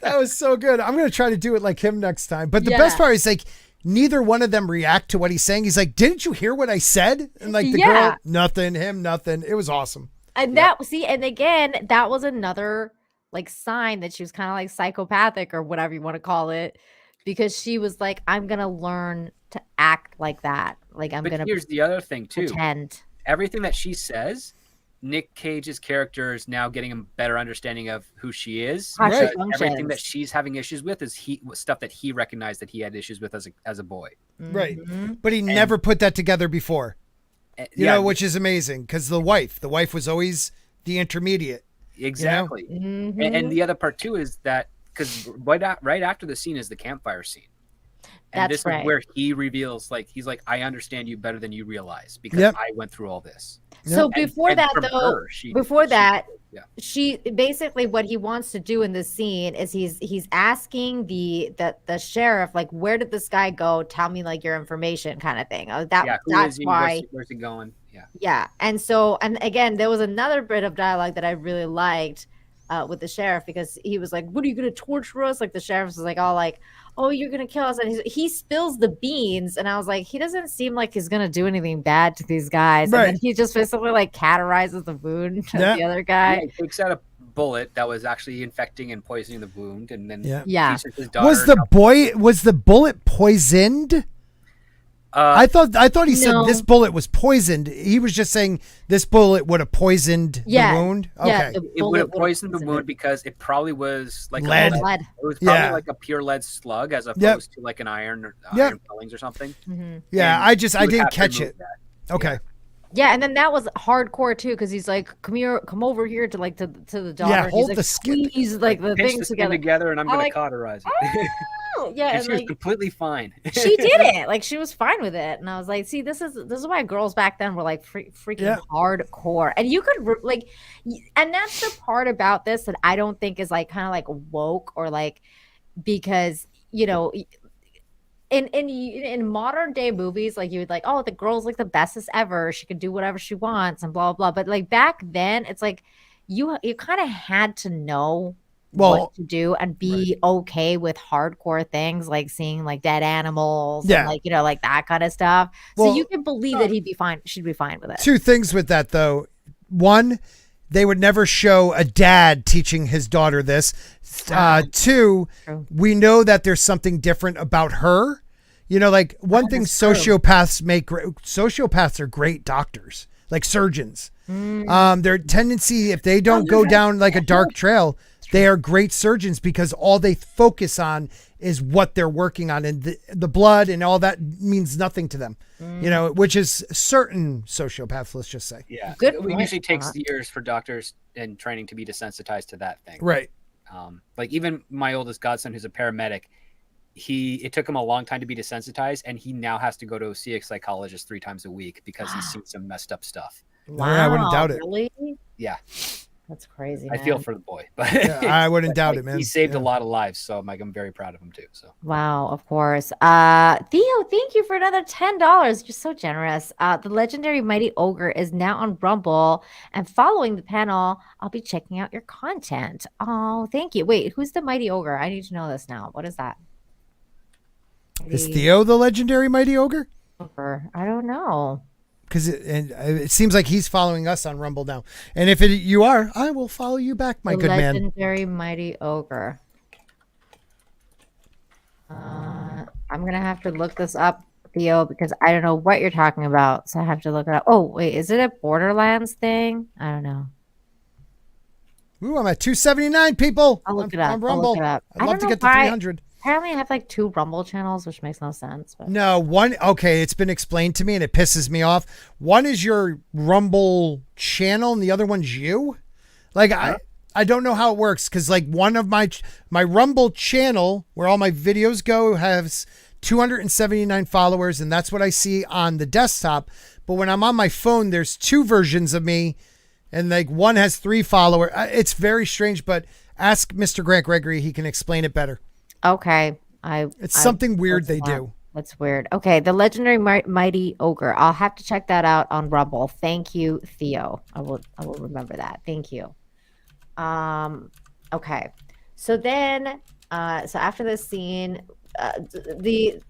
That was so good. I'm gonna try to do it like him next time. But the best part is like neither one of them react to what he's saying. He's like, "Didn't you hear what I said?" And like the girl, nothing. Him, nothing. It was awesome. And and again, that was another like sign that she was kind of like psychopathic or whatever you want to call it, because she was like, "I'm gonna learn to act like that. Like I'm gonna." Here's the other thing too. Pretend. Everything that she says, Nick Cage's character is now getting a better understanding of who she is. How she Everything that functions. she's having issues with is stuff that he recognized that he had issues with as a boy. Right. Mhm. But he never put that together before. You know, which is amazing because the wife was always the intermediate. Exactly. And the other part too is that because right after the scene is the campfire scene. And That's this is where he reveals, like, he's like, "I understand you better than you realize because I went through all this." So before that, from though, her, she basically what he wants to do in this scene is he's asking the sheriff, like, "Where did this guy go? Tell me like your information," kind of thing. That's why. Where's he going? Yeah. And so, and again, there was another bit of dialogue that I really liked with the sheriff, because he was like, "What are you going to torture us?" Like the sheriff was like, all like, "Oh, you're going to kill us." And he spills the beans. And I was like, he doesn't seem like he's going to do anything bad to these guys. Right. And then he just basically like cauterizes the wound of the other guy. Yeah, he takes out a bullet that was actually infecting and poisoning the wound. And then teaches his daughter. Was the bullet poisoned? I thought he said this bullet was poisoned. He was just saying this bullet would have poisoned the wound. Okay. It would have poisoned the wound because it probably was like lead. It was probably like a pure lead slug as opposed to like an iron fillings or something. Mm-hmm. Yeah, I didn't catch it. Okay. Yeah, and then that was hardcore too, because he's like, come over here to the daughter. Yeah, hold he's like, the skin. squeeze like the Pinch things the skin together, and I'm going to cauterize it. Oh, yeah, and and she was like, completely fine. she did it. Like she was fine with it, and I was like, see, this is why girls back then were like freaking hardcore, and you could and that's the part about this that I don't think is like kind of like woke or like, because in modern day movies, like you would like, oh, the girl's like the bestest ever, she could do whatever she wants and blah blah blah. But like back then, it's like you kind of had to know what to do and be okay with hardcore things like seeing like dead animals and like like that kind of stuff. So you can believe that she'd be fine with it. Two things with that though. One, they would never show a dad teaching his daughter this. Two, we know that there's something different about her. Like one thing sociopaths are great doctors, like surgeons. Their tendency, if they don't go down like a dark trail, they are great surgeons because all they focus on is what they're working on, and the blood and all that means nothing to them, which is certain sociopaths, let's just say. Yeah. It usually takes years for doctors and training to be desensitized to that thing. Right. Like even my oldest godson, who's a paramedic, it took him a long time to be desensitized, and he now has to go see a psychologist 3 times a week because he's seen some messed up stuff. Wow, I wouldn't doubt it. Really? Yeah. That's crazy. I feel for the boy, but I wouldn't doubt it, man. He saved a lot of lives, so I'm very proud of him too. So wow, of course. Theo, thank you for another $10. You're so generous. The legendary Mighty Ogre is now on Rumble, and following the panel, I'll be checking out your content. Oh, thank you. Wait, who's the Mighty Ogre? I need to know this now. What is that? Is Theo the legendary Mighty Ogre? I don't know. Because it seems like he's following us on Rumble now. And if you are, I will follow you back, my good man. Legendary Mighty Ogre. I'm going to have to look this up Theo, because I don't know what you're talking about, so I have to look it up. Oh, wait, is it a Borderlands thing? I don't know. Ooh, I'm at 279 people. I'll look it up. On Rumble. I'd love to get to 300. Apparently, I have like 2 Rumble channels, which makes no sense. But. No, one. Okay, it's been explained to me, and it pisses me off. One is your Rumble channel, and the other one's you. Like I don't know how it works because like one of my Rumble channel where all my videos go has 279 followers, and that's what I see on the desktop. But when I'm on my phone, there's 2 versions of me. And like one has 3 followers. It's very strange, but ask Mr. Grant Gregory. He can explain it better. Okay. It's something weird they do. That's weird. Okay. The legendary mighty ogre. I'll have to check that out on Rumble. Thank you, Theo. I will remember that. Thank you. Okay. So then, so after this scene, the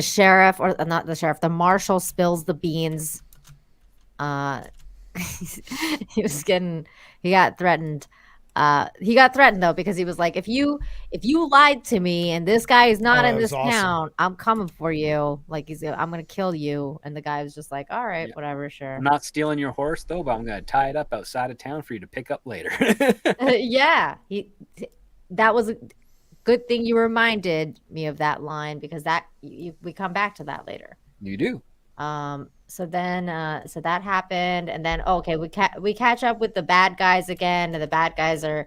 sheriff, or not the sheriff, the marshal spills the beans. He got threatened. He got threatened though, because he was like, if you lied to me and this guy is not in this town, I'm coming for you. Like I'm gonna kill you. And the guy was just like, all right, whatever, sure. I'm not stealing your horse though, but I'm gonna tie it up outside of town for you to pick up later. Yeah, that was a good thing you reminded me of that line, because we come back to that later. You do. So then, so that happened, and then we catch up with the bad guys again, and the bad guys are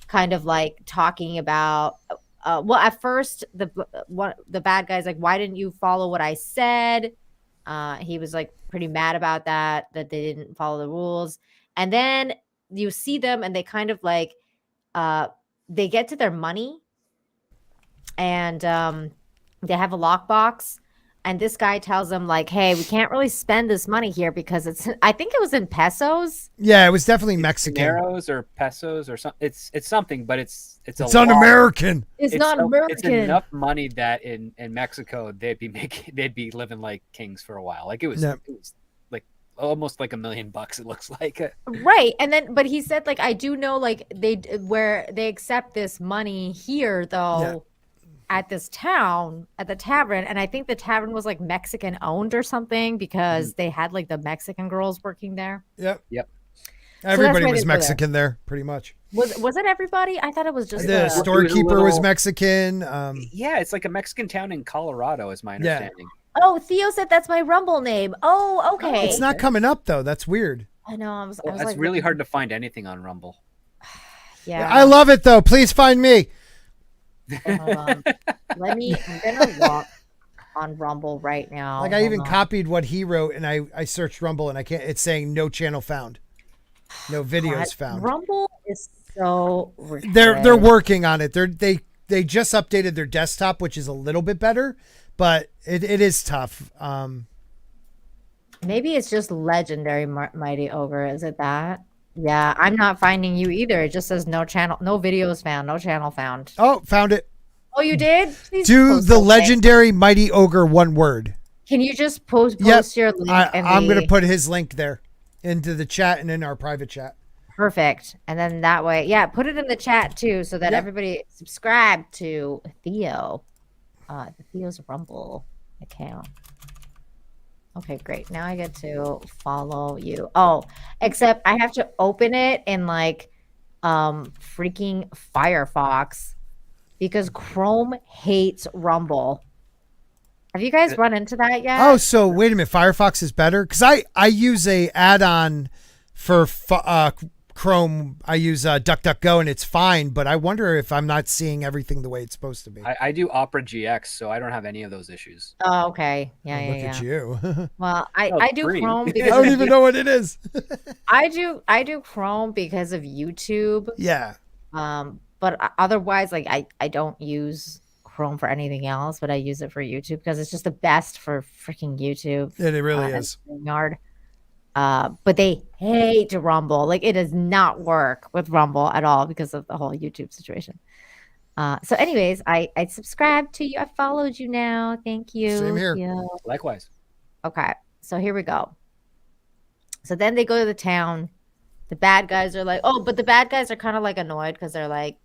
kind of like talking about. Well, at first the bad guy's like, "Why didn't you follow what I said?" He was like pretty mad about that they didn't follow the rules, and then you see them, and they kind of like, they get to their money, and they have a lockbox. And this guy tells them like, "Hey, we can't really spend this money here because I think it was in pesos." Yeah, it was definitely Mexican. Euros or pesos or something. It's something, but it's un-American. It's not American. It's enough money that in Mexico they'd be living like kings for a while. Like it was like almost like $1 million. It looks like. Right, and then but he said like, I do know like where they accept this money here though. Yeah. At this town, at the tavern, and I think the tavern was like Mexican owned or something, because they had like the Mexican girls working there. Yep. So Everybody was Mexican there, pretty much. Was it everybody? I thought it was just the storekeeper was Mexican. Yeah, it's like a Mexican town in Colorado, is my understanding. Yeah. Oh, Theo said that's my Rumble name. Oh, okay. It's not coming up though. That's weird. I know. I was that's like, really hard to find anything on Rumble. Yeah. I love it though. Please find me. Hold on. I'm gonna walk on Rumble right now. Like I even copied what he wrote, and I searched Rumble, and I can't. It's saying no channel found, no videos found. Rumble is so. They're working on it. They just updated their desktop, which is a little bit better, but it is tough. Maybe it's just legendary mighty ogre. Is it that? Yeah, I'm not finding you either. It just says no channel, no videos found, no channel found. Oh, found it. Oh, you did? Please do the legendary mighty ogre one word. Can you just post your link? I'm going to put his link there into the chat and in our private chat. Perfect. And then that way, yeah, put it in the chat too, so that everybody subscribe to Theo, the Theo's Rumble account. Okay, great. Now I get to follow you. Oh, except I have to open it in like freaking Firefox, because Chrome hates Rumble. Have you guys run into that yet? Oh, so wait a minute. Firefox is better? Because I use a add-on for Chrome. I use DuckDuckGo, and it's fine, but I wonder if I'm not seeing everything the way it's supposed to be. I do Opera GX, so I don't have any of those issues. Oh, okay. Yeah, Look at you. Well, I do Chrome because I don't even know what it is. I do Chrome because of YouTube. Yeah. But otherwise, like I don't use Chrome for anything else, but I use it for YouTube because it's just the best for freaking YouTube. And it really is. Yard. But they hate Rumble. Like it does not work with Rumble at all because of the whole YouTube situation. So anyways, I subscribed to you. I followed you now. Thank you. Same here. Yeah. Likewise. Okay. So here we go. So then they go to the town. The bad guys are like, but the bad guys are kind of like annoyed because they're like,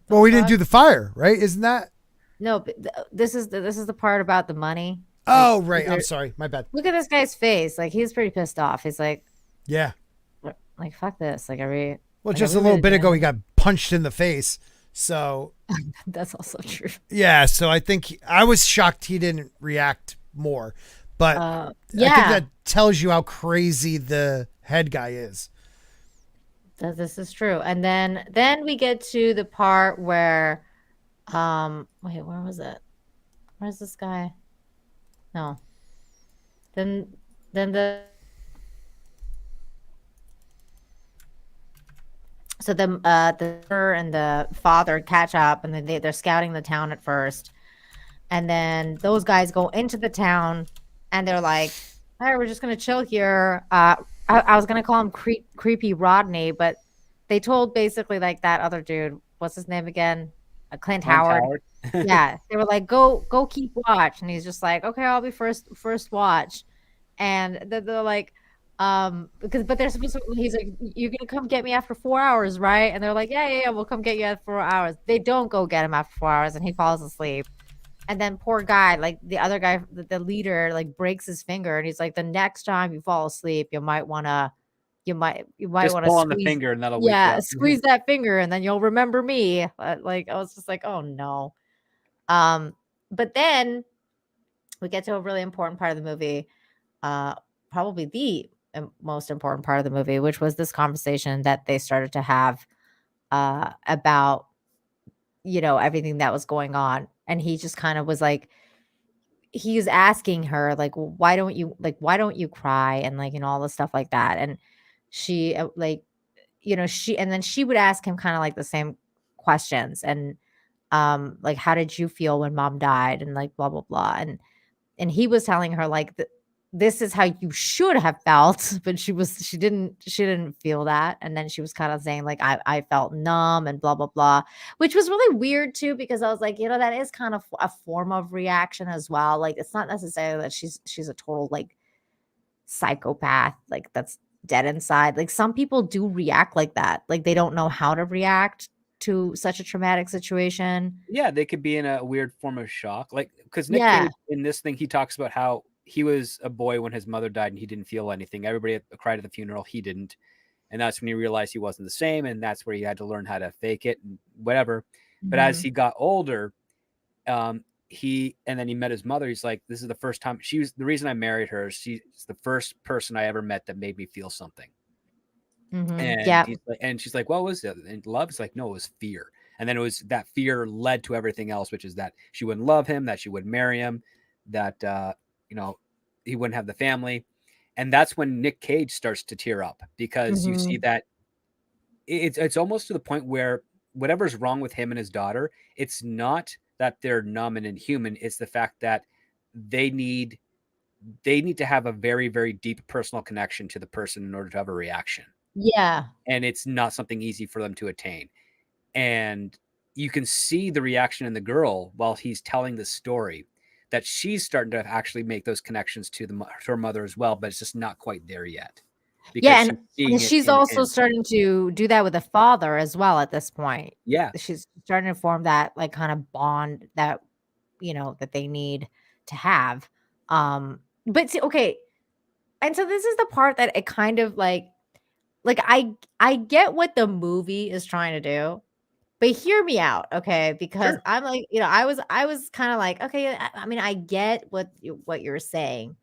well, we didn't do the fire, right? Isn't that? No, but this is the part about the money. Oh, right. I'm sorry. My bad. Look at this guy's face. Like, he's pretty pissed off. He's like, yeah, like fuck this. Like, well, just a little bit ago, he got punched in the face. So that's also true. Yeah, so I think I was shocked he didn't react more, but I think that tells you how crazy the head guy is. This is true. And then we get to the part where, wait, where was it? Where's this guy? No. Then the so the her and the father catch up, and then they're scouting the town at first, and then those guys go into the town, and they're like, "All right, we're just gonna chill here." I was gonna call him creepy Rodney, but they told basically like that other dude, what's his name again? Clint Howard. Yeah, they were like, go keep watch, and he's just like, okay, I'll be first watch, and they're like, but they're supposed to, he's like, you're gonna come get me after 4 hours, right? And they're like, yeah, we'll come get you after 4 hours. They don't go get him after 4 hours, and he falls asleep. And then poor guy, like the other guy, the leader, like breaks his finger, and he's like, the next time you fall asleep, you might want to pull on the finger, and that'll wake you up. Squeeze that finger, and then you'll remember me. Like, I was just like, oh no. But then we get to a really important part of the movie, probably the most important part of the movie, which was this conversation that they started to have about, everything that was going on. And he just kind of was like, he was asking her like, why don't you cry, and like, all the stuff like that. And she and then she would ask him kind of like the same questions, and like, how did you feel when mom died, and like blah blah blah. And he was telling her like, this is how you should have felt, but she didn't feel that. And then she was kind of saying like, I felt numb and blah blah blah, which was really weird too, because I was like, that is kind of a form of reaction as well. Like, it's not necessarily that she's a total like psychopath, like that's dead inside. Like, some people do react like that, like they don't know how to react to such a traumatic situation. Yeah, they could be in a weird form of shock, like, because Nick Cage in this thing, he talks about how he was a boy when his mother died and he didn't feel anything. Everybody cried at the funeral, he didn't, and that's when he realized he wasn't the same, and that's where he had to learn how to fake it and whatever. But as he got older, and then he met his mother. He's like, this is the first time, she was the reason I married her. She's the first person I ever met that made me feel something. And he's like, and she's like, what was it? And love? It's like, no, it was fear. And then it was that fear led to everything else, which is that she wouldn't love him, that she wouldn't marry him, that he wouldn't have the family. And that's when Nick Cage starts to tear up, because you see that it's almost to the point where whatever's wrong with him and his daughter, it's not that they're numb and inhuman. It's the fact that they need to have a very, very deep personal connection to the person in order to have a reaction. Yeah. And it's not something easy for them to attain. And you can see the reaction in the girl while he's telling the story, that she's starting to actually make those connections to her mother as well, but it's just not quite there yet. Yeah, and she's also starting to do that with the father as well at this point. Yeah. She's starting to form that like kind of bond that, that they need to have. But see, okay. And so this is the part that it kind of like I get what the movie is trying to do, but hear me out, okay? Because Sure. I'm like, I was kind of like, okay, I mean, I get what you're saying.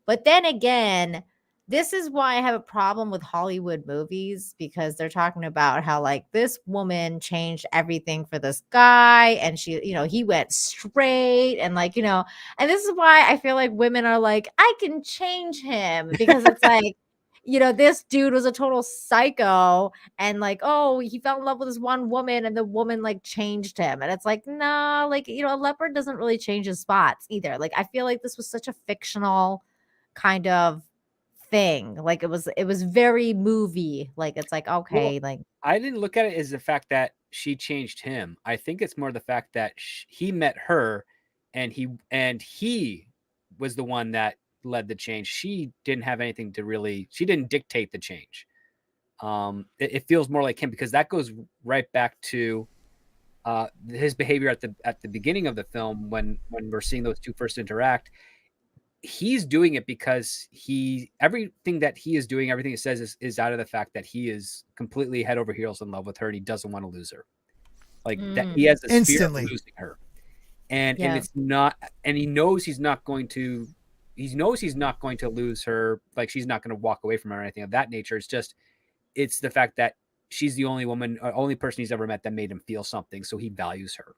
But then again, this is why I have a problem with Hollywood movies, because they're talking about how like this woman changed everything for this guy, and she, he went straight, and like, and this is why I feel like women are like, I can change him, because it's like, this dude was a total psycho, and like, oh, he fell in love with this one woman, and the woman like changed him. And it's like, nah, like, a leopard doesn't really change his spots either. Like, I feel like this was such a fictional kind of thing. Like, it was very movie. Like, it's like, okay, well, like, I didn't look at it as the fact that she changed him. I think it's more the fact that he met her, and he was the one that led the change. She didn't have anything to really, she didn't dictate the change. It feels more like him, because that goes right back to his behavior at the beginning of the film when we're seeing those two first interact, he's doing it because everything that he is doing, everything it says is out of the fact that he is completely head over heels in love with her and he doesn't want to lose her. Like that he has this fear of losing her. And it's not, and he knows he's not going to lose her, like she's not going to walk away from her or anything of that nature. It's the fact that she's the only person he's ever met that made him feel something, so he values her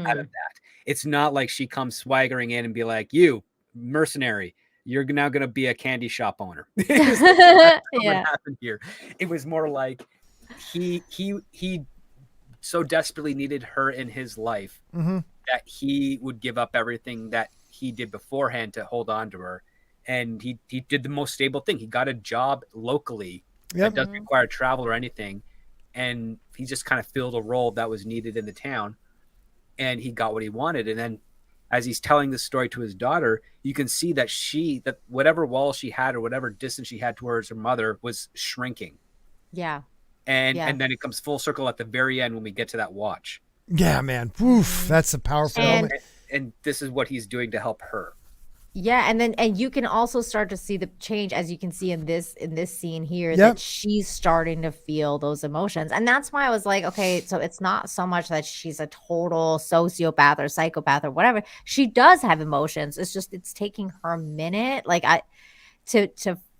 out of that. It's not like she comes swaggering in and be like, you mercenary, you're now going to be a candy shop owner. That's what happened here. It was more like he so desperately needed her in his life that he would give up everything that he did beforehand to hold on to her. And he did the most stable thing. He got a job locally that doesn't require travel or anything. And he just kind of filled a role that was needed in the town. And he got what he wanted. And then as he's telling this story to his daughter, you can see that that whatever wall she had or whatever distance she had towards her mother was shrinking. Yeah. And then it comes full circle at the very end when we get to that watch. Yeah, man. Oof, that's a powerful moment. And this is what he's doing to help her. Yeah, and you can also start to see the change, as you can see in this scene here, that she's starting to feel those emotions. And that's why I was like, okay, so it's not so much that she's a total sociopath or psychopath or whatever. She does have emotions. It's just it's taking her a minute, like to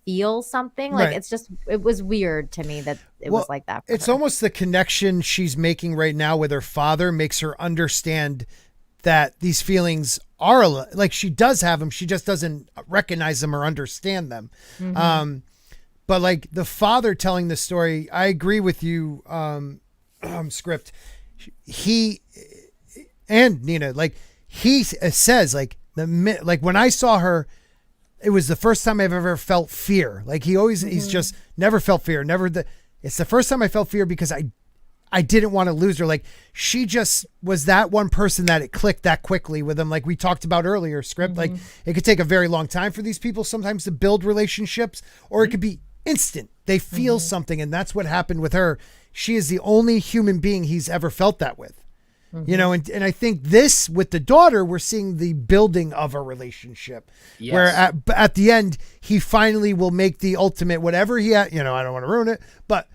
feel something. Like it was weird to me that it was like that. It's almost the connection she's making right now with her father makes her understand that these feelings are like she does have them. She just doesn't recognize them or understand them. But like the father telling the story, I agree with you. Script. He and Nina, like he says, like when I saw her, it was the first time I've ever felt fear. Like he's just never felt fear. It's the first time I felt fear because I didn't want to lose her. Like she just was that one person that it clicked that quickly with him. Like we talked about earlier, Script, like it could take a very long time for these people sometimes to build relationships, or it could be instant. They feel something. And that's what happened with her. She is the only human being he's ever felt that with, you know? And I think this with the daughter, we're seeing the building of a relationship where at the end, he finally will make the ultimate, whatever he had, I don't want to ruin it, but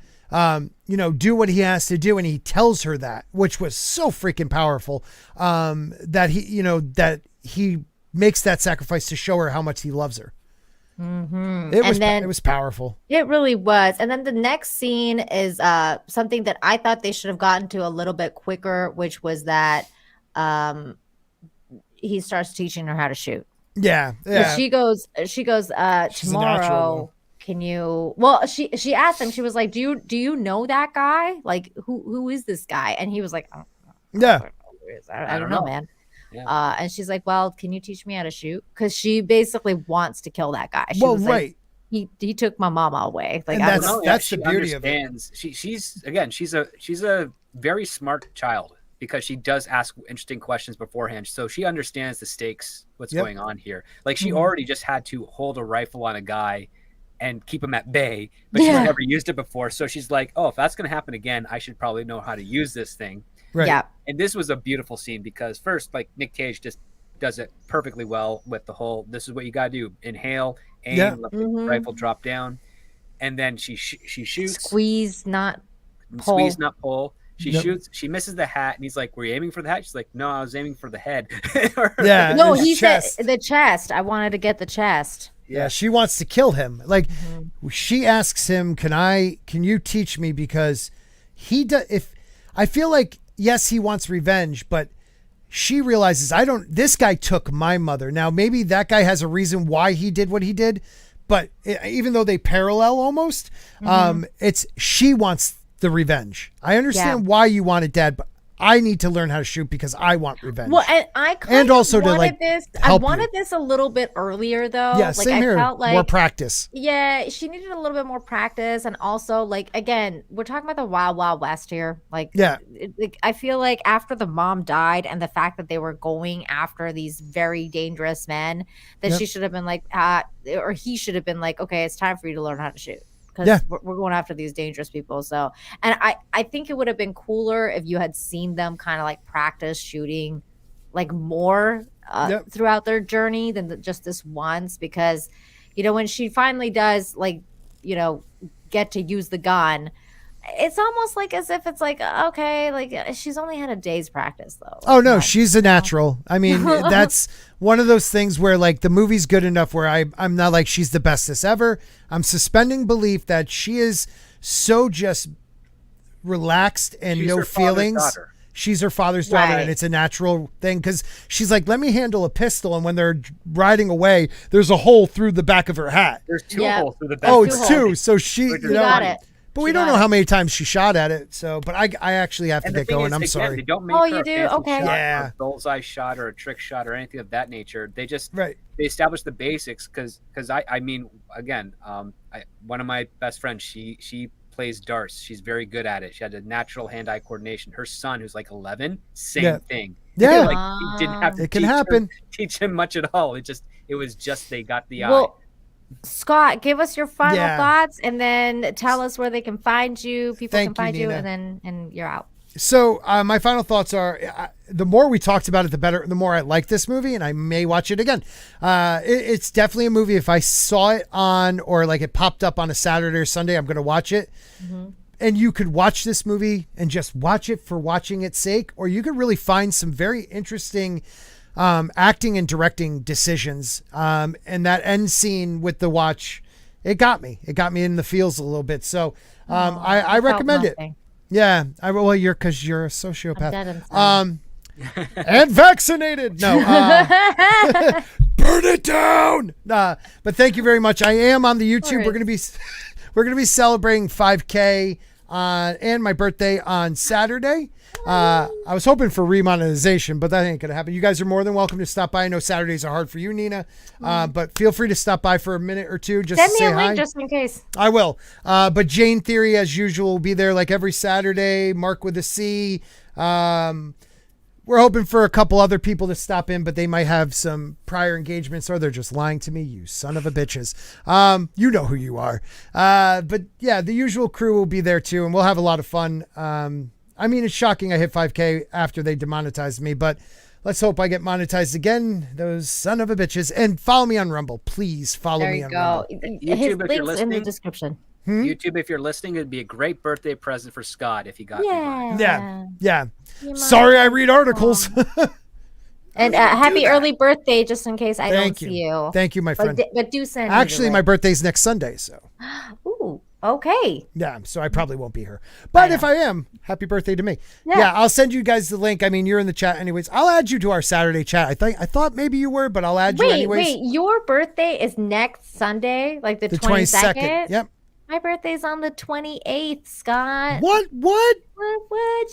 do what he has to do. And he tells her that, which was so freaking powerful, that he makes that sacrifice to show her how much he loves her. It was powerful. It really was. And then the next scene is something that I thought they should have gotten to a little bit quicker, which was that he starts teaching her how to shoot. Yeah. She goes, tomorrow. Can you? Well, she asked him. She was like, "Do you know that guy? Like, who is this guy?" And he was like, "I don't know, man." Yeah. And she's like, "Well, can you teach me how to shoot?" Because she basically wants to kill that guy. She was like, he took my mama away. Like, and that's the beauty of it. She's a very smart child because she does ask interesting questions beforehand. So she understands the stakes, what's going on here. Like she already just had to hold a rifle on a guy and keep him at bay, but she's never used it before. So she's like, oh, if that's going to happen again, I should probably know how to use this thing. Right. Yeah. And this was a beautiful scene because first, like Nick Cage just does it perfectly well with the whole, this is what you got to do. Inhale, aim, let the rifle drop down. And then she shoots. Squeeze, not pull. She shoots. She misses the hat, and he's like, "Were you aiming for the hat?" She's like, "No, I was aiming for the head." No, he said the chest. I wanted to get the chest. Yeah, she wants to kill him. Like she asks him, "Can you teach me?" Because he does. I feel like yes, he wants revenge, but she realizes this guy took my mother. Now maybe that guy has a reason why he did what he did, but even though they parallel almost, she wants the revenge. I understand why you wanted Dad, but I need to learn how to shoot because I want revenge. Well, and I wanted this a little bit earlier though. Yeah, same here. Felt like more practice. Yeah, she needed a little bit more practice, and also like again, we're talking about the Wild Wild West here. Like, I feel like after the mom died, and the fact that they were going after these very dangerous men, that she should have been like, or he should have been like, okay, it's time for you to learn how to shoot. because we're going after these dangerous people. So, and I think it would have been cooler if you had seen them kind of like practice shooting like more throughout their journey than just this once, because, you know, when she finally does, like, you know, get to use the gun, it's almost like as if it's like, okay, like she's only had a day's practice though. Oh no, she's a natural. I mean, that's one of those things where like the movie's good enough where I'm not like she's the bestest ever. I'm suspending belief that she is so just relaxed and no feelings. She's her father's daughter, and it's a natural thing because she's like, let me handle a pistol. And when they're riding away, there's a hole through the back of her hat. There's two holes through the back. Oh, it's two. So she, you know, got it. But we don't know how many times she shot at it. So, but I actually have to get going. I'm sorry. They don't make you do? Okay. Shot, or a bullseye shot or a trick shot or anything of that nature. They just they establish the basics because I mean, again, one of my best friends, she plays darts. She's very good at it. She had a natural hand-eye coordination. Her son, who's like 11, same thing. Yeah, like he didn't have to teach him much at all. It was just they got the eye. Scott, give us your final thoughts, and then tell us where they can find you. People can find you, and you're out. So my final thoughts are: the more we talked about it, the better. The more I like this movie, and I may watch it again. It's definitely a movie. If I saw it on, or like it popped up on a Saturday or Sunday, I'm going to watch it. Mm-hmm. And you could watch this movie and just watch it for watching its sake, or you could really find some very interesting acting and directing decisions. And that end scene with the watch, it got me in the feels a little bit. So I recommend it. Yeah. Cause you're a sociopath. And vaccinated. No, burn it down. But thank you very much. I am on the YouTube. We're going to be celebrating 5K and my birthday on Saturday. I was hoping for remonetization, but that ain't gonna happen. You guys are more than welcome to stop by. I know Saturdays are hard for you, Nina, but feel free to stop by for a minute or two. Just send me a say link hi. just in case. I will. But Jane Theory, as usual, will be there like every Saturday. Mark with a C. We're hoping for a couple other people to stop in, but they might have some prior engagements, or they're just lying to me. You son of a bitches. You know who you are. But yeah, the usual crew will be there too, and we'll have a lot of fun. I mean, it's shocking I hit 5K after they demonetized me, but let's hope I get monetized again. Those son of a bitches. And follow me on Rumble. Please follow me on Rumble. His link's in the description. YouTube, if you're listening, it'd be a great birthday present for Scott if he got me. Yeah. Sorry, I read articles. And happy early birthday, just in case I don't see you. Thank you, my friend. But do send. Actually, my birthday's next Sunday, so. Ooh, okay. Yeah, so I probably won't be here. But if I am, happy birthday to me. Yeah, I'll send you guys the link. I mean, you're in the chat anyways. I'll add you to our Saturday chat. I thought maybe you were, but I'll add you anyways. Wait, your birthday is next Sunday, like the 22nd? Yep. My birthday's on the 28th, Scott. What? What?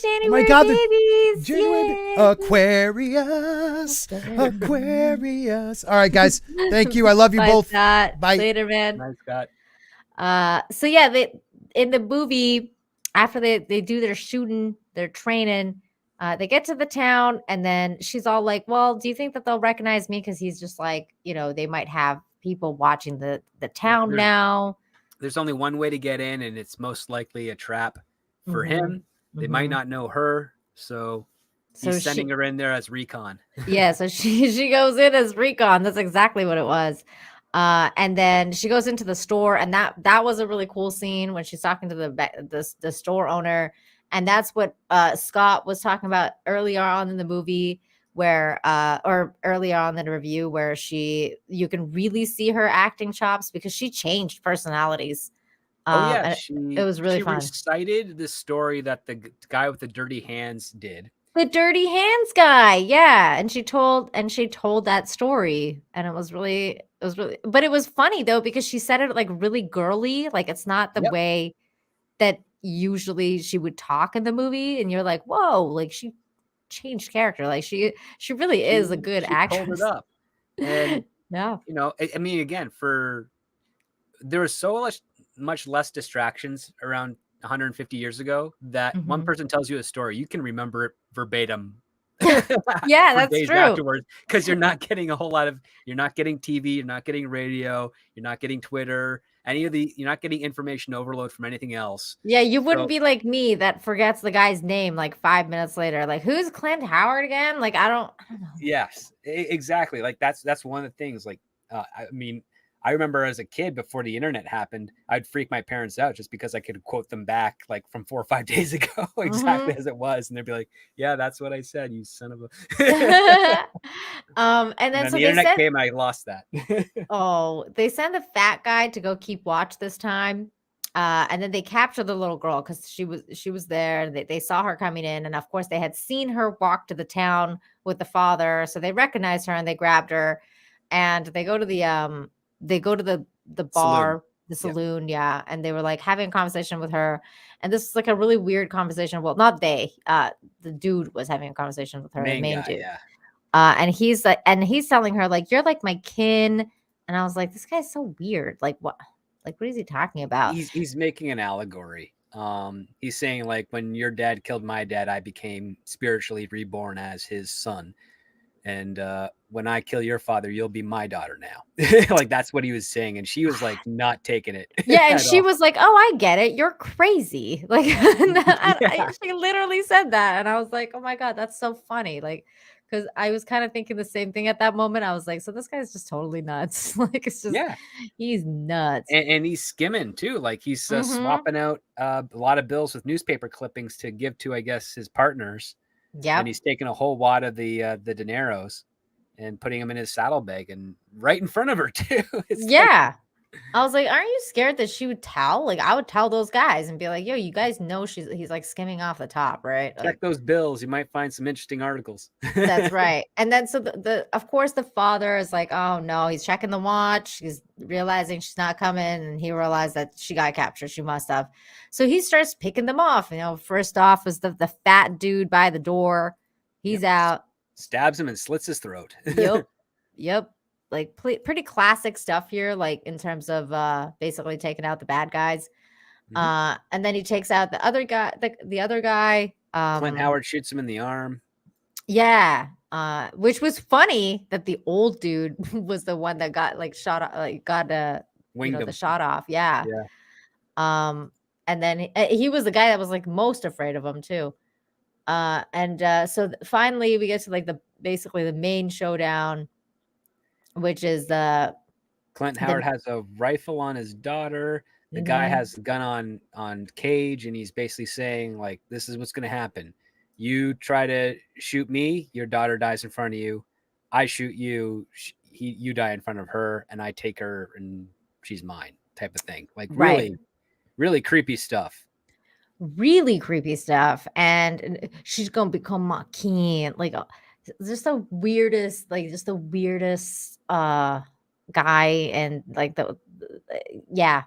January babies. January Aquarius. Aquarius. All right, guys. Thank you. I love you both. Scott. Bye. Later, man. Bye, Scott. So yeah, they in the movie, after they do their shooting, their training, they get to the town, and then she's all like, well, do you think that they'll recognize me? Because he's just like, you know, they might have people watching the town now. There's only one way to get in, and it's most likely a trap for him. They might not know her, so he's sending her in there as recon. Yeah, so she goes in as recon. That's exactly what it was. And then she goes into the store, and that was a really cool scene when she's talking to the store owner, and that's what Scott was talking about earlier on in the movie, where or earlier on in the review, where you can really see her acting chops because she changed personalities. It was really fun. She recited the story that the guy with the dirty hands did. The dirty hands guy, yeah, and she told that story, and it was really, but it was funny though because she said it like really girly, like it's not the way that usually she would talk in the movie, and you're like, whoa, like she changed character, like she really is a good actress. Pulled it up, and you know, I mean, again, there was so much less distractions around 150 years ago that one person tells you a story, you can remember it verbatim. Yeah, that's true. Afterwards, because you're not getting a whole lot of, you're not getting TV, you're not getting radio, you're not getting Twitter, you're not getting information overload from anything else. Yeah, you wouldn't be like me that forgets the guy's name like 5 minutes later. Like, who's Clint Howard again? Like, I don't know. Yes, exactly. Like that's one of the things. Like, I mean, I remember as a kid before the internet happened, I'd freak my parents out just because I could quote them back like from 4 or 5 days ago exactly as it was, and they'd be like, "Yeah, that's what I said, you son of a." And then so the internet came, I lost that. They send the fat guy to go keep watch this time. And then they capture the little girl because she was there, and they saw her coming in, and of course they had seen her walk to the town with the father, so they recognized her and they grabbed her, and they go to the bar, the saloon, yeah, and they were like having a conversation with her, and this is like a really weird conversation. Well, not they, the dude was having a conversation with her, the main guy, dude, yeah. And he's telling her like, "You're like my kin," and I was like, "This guy's so weird. Like what is he talking about?" He's making an allegory. He's saying like, when your dad killed my dad, I became spiritually reborn as his son. And when I kill your father, you'll be my daughter now. Like, that's what he was saying. And she was like not taking it. Yeah, and she was like, "Oh, I get it. You're crazy." Like, she literally said that. And I was like, "Oh my God, that's so funny." Like, because I was kind of thinking the same thing at that moment. I was like, so this guy's just totally nuts. Like, it's just, he's nuts. And he's skimming too. Like, he's swapping out a lot of bills with newspaper clippings to give to, I guess, his partners. Yeah. And he's taking a whole wad of the dineros and putting them in his saddlebag, and right in front of her too. Yeah. I was like, aren't you scared that she would tell? Like, I would tell those guys and be like, "Yo, you guys know he's like skimming off the top, right? Check those bills. You might find some interesting articles." That's right. And then so of course the father is like, "Oh no," he's checking the watch. He's realizing she's not coming, and he realized that she got captured. She must have. So he starts picking them off. First off was the fat dude by the door. He's out. Stabs him and slits his throat. Yep. Like pretty classic stuff here, like in terms of basically taking out the bad guys. And then he takes out the other guy, the other guy. Clint Howard shoots him in the arm. Yeah. Which was funny that the old dude was the one that got like shot, like got the shot off. Yeah. And then he was the guy that was like most afraid of him too. So finally we get to like basically the main showdown, which is Clint Howard has a rifle on his daughter. The guy has a gun on Cage, and he's basically saying like, "This is what's going to happen. You try to shoot me, your daughter dies in front of you. I shoot you, you die in front of her, and I take her, and she's mine," type of thing. Like, really, really creepy stuff. Really creepy stuff. And she's gonna become my kin. Like, just the weirdest guy. And like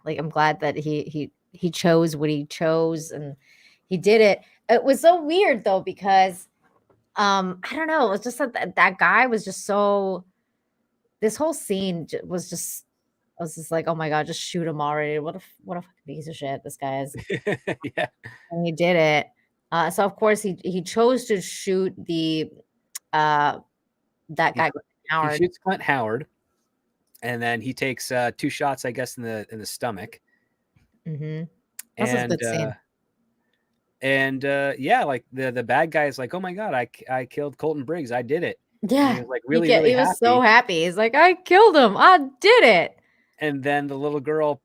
like, I'm glad that he chose what he chose, and he did it. It was so weird though, because I don't know, it was just that guy was just so, this whole scene was just, I was just like, oh my God, just shoot him already. What a fucking piece of shit this guy is. Yeah. And he did it. So of course he chose to shoot that guy, Howard. He shoots Clint Howard, and then he takes 2 shots, I guess, in the stomach. That's a good scene. And yeah, like the bad guy is like, "Oh my God, I killed Colton Briggs. I did it." Yeah. And he was like really happy. He was so happy. He's like, "I killed him. I did it." And then the little girl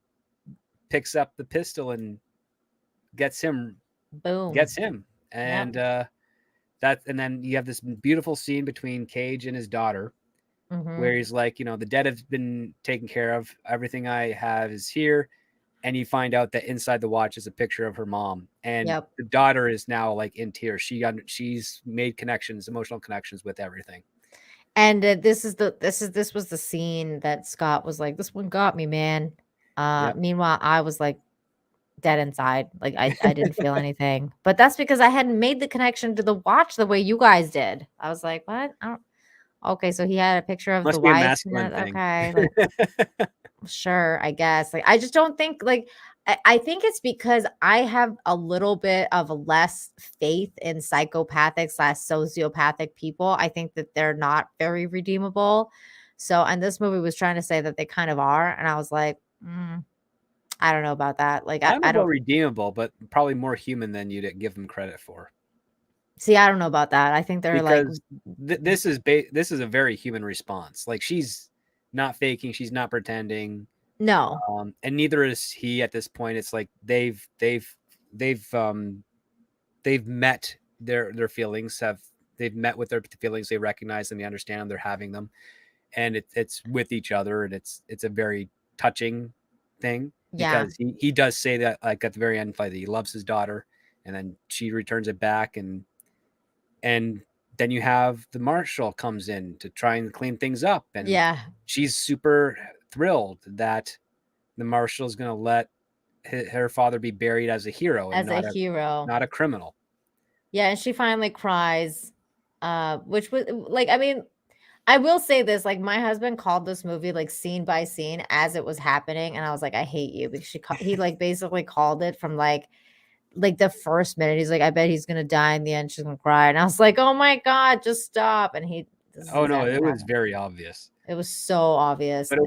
picks up the pistol and gets him. Boom. Gets him. And and then you have this beautiful scene between Cage and his daughter, where he's like, the dead have been taken care of. Everything I have is here. And you find out that inside the watch is a picture of her mom, and the daughter is now like in tears. She's made emotional connections with everything. And this was the scene that Scott was like, "This one got me, man." Meanwhile, I was like dead inside. Like I didn't feel anything, but that's because I hadn't made the connection to the watch the way you guys did. I was like, "What?" Okay, so he had a picture of Must the be a wife. masculine thing. Okay, like, sure, I guess. Like, I just don't think, like, I think it's because I have a little bit of less faith in psychopathic/sociopathic people. I think that they're not very redeemable. So, and this movie was trying to say that they kind of are, and I was like, I don't know about that. Like, I don't know I about don't redeemable, but probably more human than you'd give them credit for. see. I don't know about that. I think they're like, Because this is a very human response. Like, she's not faking, she's not pretending, no, and neither is he at this point. It's like they've met their feelings. They've met with their feelings. They recognize them. They understand them. They're having them, and it's with each other, and it's a very touching thing yeah, because he does say that, like, at the very end, like, that he loves his daughter, and then she returns it back, and then you have the marshal comes in to try and clean things up, and yeah, she's super thrilled that the marshal is going to let her father be buried as a hero and as a hero. not a criminal. Yeah, and she finally cries, which was like, I mean, I will say this, like, my husband called this movie, like, scene by scene as it was happening, and I was like, "I hate you," because he, like, basically called it from, like, the first minute. He's like, "I bet he's gonna die in the end, she's gonna cry," and I was like, "Oh my god, just stop," and this is Oh no, exactly it what was happened. very obvious. It was so obvious. It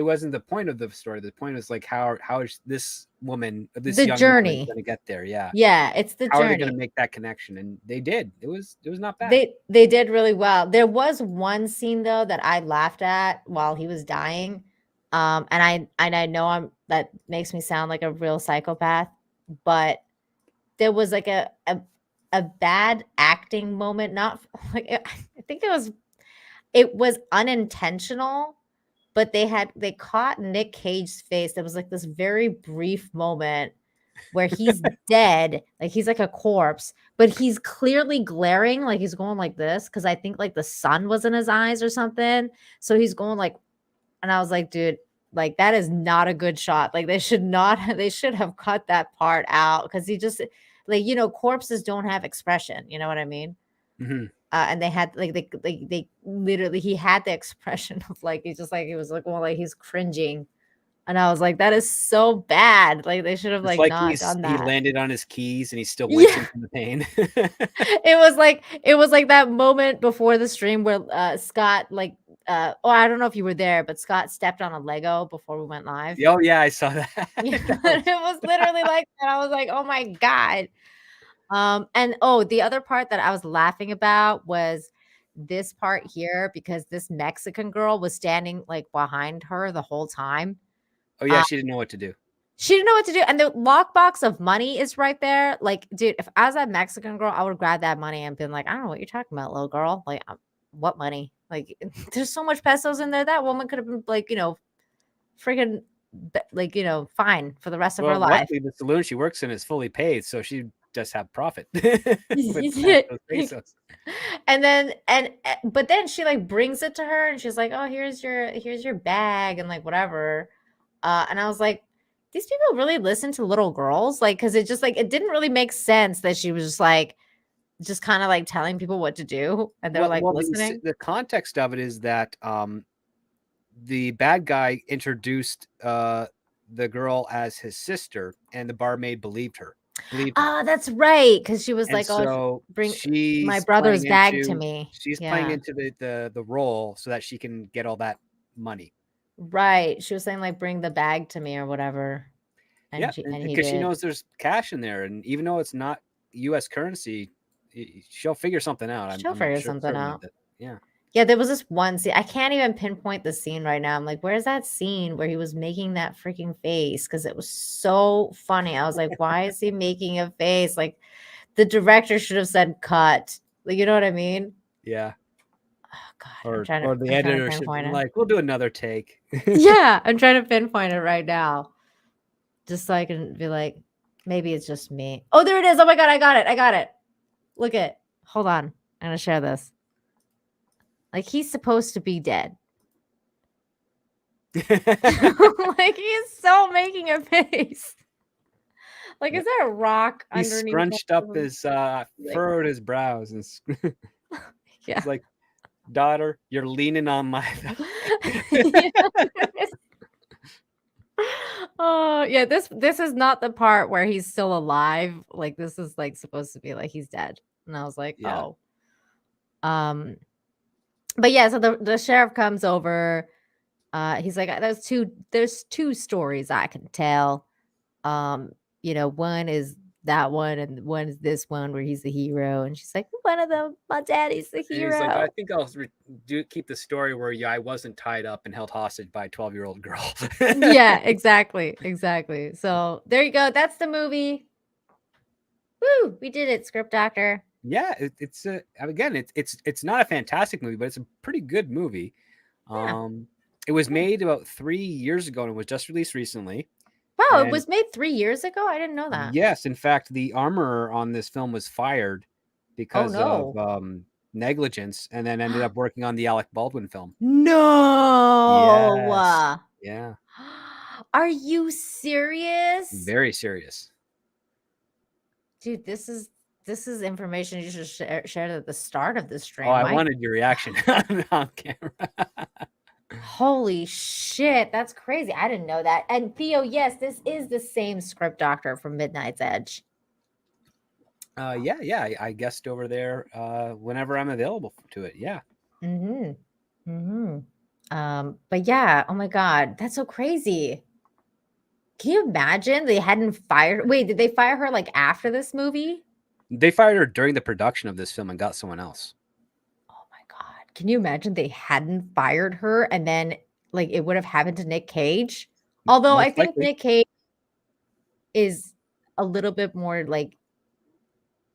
wasn't the point of the story. The point was, like, how is this The young woman journey. going to get there? Yeah. Yeah, it's the How are they going to journey. make that connection? And they did. It was not bad. They did really well. There was one scene though that I laughed at while he was dying. And I know that makes me sound like a real psychopath, but there was like a bad acting moment, not like I think it was unintentional, but they caught Nick Cage's face. There was like this very brief moment where he's dead, like he's like a corpse, but he's clearly glaring, like he's going like this because I think like the sun was in his eyes or something. So he's going like, and I was like, dude, like that is not a good shot. Like they should not, they should have cut that part out because he just like, corpses don't have expression. You know what I mean? Mm-hmm. And they had they literally he had the expression of like he's just like he was like, well, like he's cringing. And I was like, that is so bad. Like they should have It's like like not done he that. landed on his keys and he's still Yeah. wincing from the pain. It was like that moment before the stream where Scott like oh, I don't know if you were there, but Scott stepped on a Lego before we went live. Oh yeah, I saw that. Yeah, it was literally like that. I was like, oh my God. And oh, the other part that I was laughing about was this part here because this Mexican girl was standing like behind her the whole time. Oh yeah, she didn't know what to do. She didn't know what to do. And the lockbox of money is right there. Like, dude, if I was that Mexican girl, I would grab that money and been like, I don't know what you're talking about, little girl. Like, what money? Like, there's so much pesos in there. That woman could have been like, freaking like, fine for the rest of her life. Luckily, the saloon she works in is fully paid, so she just have profit with those pesos. And then but then she like brings it to her and she's like, oh, here's your bag and like whatever. And I was like, these people really listen to little girls? Like, because it just like it didn't really make sense that she was just like just kind of like telling people what to do and they're like listening. The context of it is that the bad guy introduced the girl as his sister, and the barmaid believed him. That's right, because she was And like, so oh, bring she's my brother's bag into, to me. She's Yeah. playing into the role so that she can get all that money. Right. She was saying like, bring the bag to me or whatever. And Yeah, and because she knows there's cash in there, and even though it's not U.S. currency, she'll figure something out. She'll figure something out. Yeah. Yeah, there was this one scene. I can't even pinpoint the scene right now. I'm like, where's that scene where he was making that freaking face? Because it was so funny. I was like, why is he making a face? Like, the director should have said cut. Like, you know what I mean? Yeah. Oh God. Or the editor should be like, we'll do another take. Yeah, I'm trying to pinpoint it right now. Just so I can be like, maybe it's just me. Oh, there it is. Oh my God, I got it. Look at. Hold on. I'm gonna share this. Like he's supposed to be dead. Like he's so making a face. Like, is there a rock he underneath? He scrunched up his furrowed his brows and yeah. He's like, daughter, you're leaning on my Oh yeah, this is not the part where he's still alive. Like this is like supposed to be like he's dead. And I was like, yeah. Oh. But yeah, so the sheriff comes over He's like, there's two stories I can tell. One is that one, and one is this one where he's the hero. And she's like, one of them, my daddy's the hero. And he's like, I think I'll keep the story where I wasn't tied up and held hostage by a 12-year-old girl. Yeah, exactly. So there you go. That's the movie. Woo! We did it, Script Doctor. Yeah, it's not a fantastic movie, but it's a pretty good movie. Yeah. It was made about 3 years ago and it was just released recently. Wow, it was made 3 years ago? I didn't know that. Yes, in fact, the armorer on this film was fired because of negligence, and then ended up working on the Alec Baldwin film. No. Yes. Yeah. Are you serious? Very serious. Dude, this is information you should share at the start of the stream. Oh, I wanted your reaction on camera. Holy shit, that's crazy. I didn't know that. And Theo, yes, this is the same Script Doctor from Midnight's Edge. Yeah, I guessed over there whenever I'm available to it. Yeah. But yeah, oh my god, that's so crazy. Can you imagine they hadn't fired? Wait, did they fire her like after this movie? They fired her during the production of this film and got someone else. Oh my god. Can you imagine they hadn't fired her and then like it would have happened to Nick Cage? Although I think Nick Cage is a little bit more like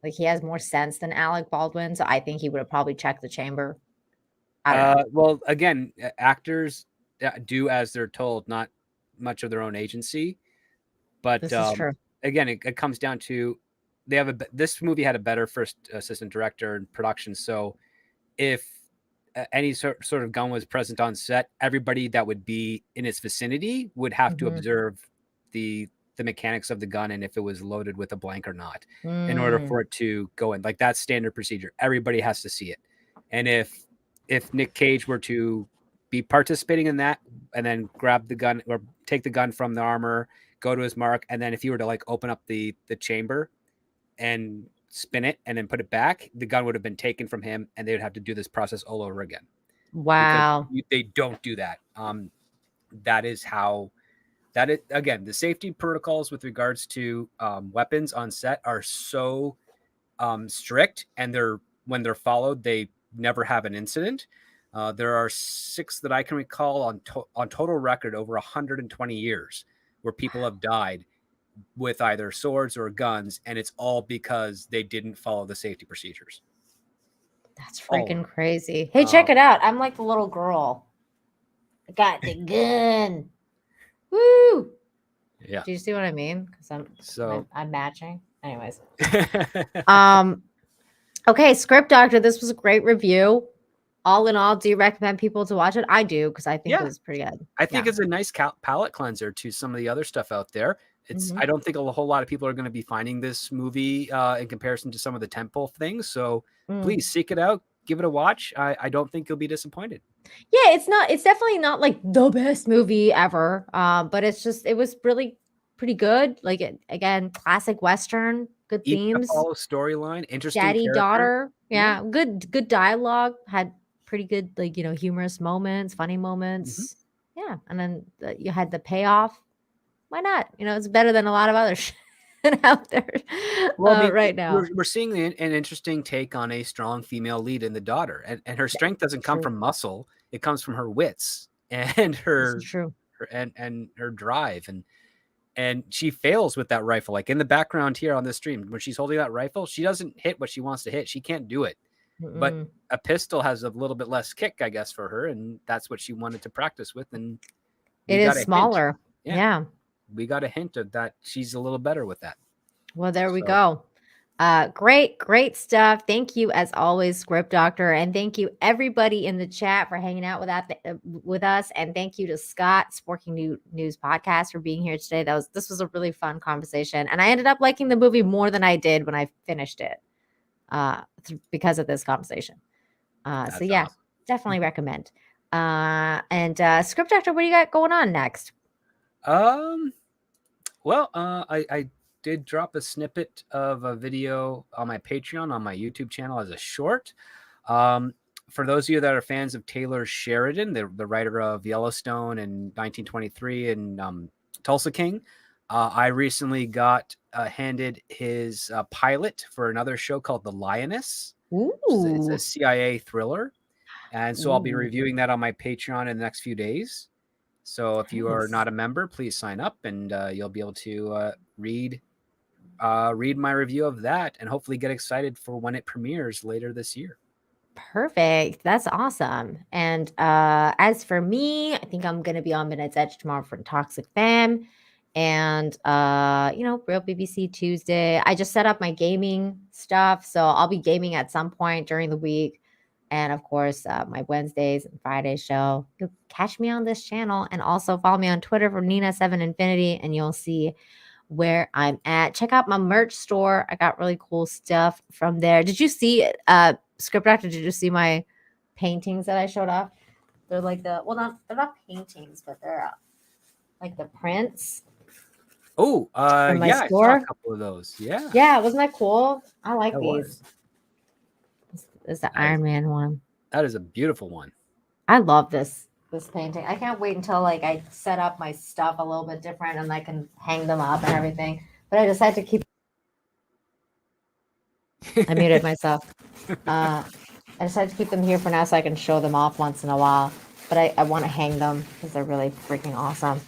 he has more sense than Alec Baldwin, so I think he would have probably checked the chamber. I don't know. Well, again, actors do as they're told, not much of their own agency. But this is true. Again, it comes down to this movie had a better first assistant director and production. So if any sort of gun was present on set, everybody that would be in its vicinity would have to observe the mechanics of the gun and if it was loaded with a blank or not in order for it to go in. Like, that's standard procedure. Everybody has to see it. And if Nick Cage were to be participating in that and then grab the gun or take the gun from the armor, go to his mark, and then if he were to like open up the chamber and spin it and then put it back, the gun would have been taken from him and they would have to do this process all over again. Wow. They don't do that. That is how again, the safety protocols with regards to weapons on set are so strict, and when they're followed, they never have an incident. There are 6 that I can recall on total record over 120 years where people have died with either swords or guns, and it's all because they didn't follow the safety procedures. That's freaking crazy. Hey, check it out. I'm like the little girl. I got the gun. Woo! Yeah. Do you see what I mean? Because I'm matching. Anyways. Okay, Script Doctor, this was a great review. All in all, do you recommend people to watch it? I do, because I think it was pretty good. I think it's a nice palate cleanser to some of the other stuff out there. It's I don't think a whole lot of people are going to be finding this movie in comparison to some of the tentpole things. So please seek it out, give it a watch. I don't think you'll be disappointed. Yeah, it's definitely not like the best movie ever. But it was really pretty good. Like, again, classic Western, good themes. Follow storyline, interesting daddy character. Daughter. Yeah, good dialogue. Had pretty good, like, humorous moments, funny moments. Yeah, and then you had the payoff. Why not? It's better than a lot of other shit out there right now. We're seeing an interesting take on a strong female lead in the daughter, and her strength doesn't come from muscle; it comes from her wits and her drive, and she fails with that rifle. Like in the background here on this stream, when she's holding that rifle, she doesn't hit what she wants to hit. She can't do it. But a pistol has a little bit less kick, I guess, for her, and that's what she wanted to practice with. And it is smaller. Yeah. We got a hint of that. She's a little better with that. Well, there we go. Great stuff. Thank you, as always, Script Doctor, and thank you everybody in the chat for hanging out with us, and thank you to Scott, Sporking News Podcast, for being here today. This was a really fun conversation, and I ended up liking the movie more than I did when I finished it, because of this conversation. So yeah, awesome. Definitely recommend. And Script Doctor, what do you got going on next? Well, I did drop a snippet of a video on my Patreon, on my YouTube channel, as a short. for those of you that are fans of Taylor Sheridan, the writer of Yellowstone and 1923 and Tulsa King, I recently got handed his pilot for another show called The Lioness. Ooh. It's a CIA thriller. And so I'll be reviewing that on my Patreon in the next few days. So if you are not a member, please sign up, and you'll be able to read my review of that and hopefully get excited for when it premieres later this year. Perfect. That's awesome. And as for me, I think I'm gonna be on Minute's Edge tomorrow for Toxic Fam. And Real BBC Tuesday. I just set up my gaming stuff, so I'll be gaming at some point during the week. And of course, my Wednesdays and Fridays show. You'll catch me on this channel, and also follow me on Twitter for Nina7Infinity, and you'll see where I'm at. Check out my merch store. I got really cool stuff from there. Did you see Script Doctor? Did you see my paintings that I showed off? They're like they're not paintings, but they're like the prints. Oh, yeah, I saw a couple of those. Yeah, wasn't that cool? I like that these. This is the Iron Man one. That is a beautiful one. I love this painting. I can't wait until I set up my stuff a little bit different and I can hang them up and everything. But I decided to keep. I muted myself. I decided to keep them here for now so I can show them off once in a while. But I want to hang them because they're really freaking awesome.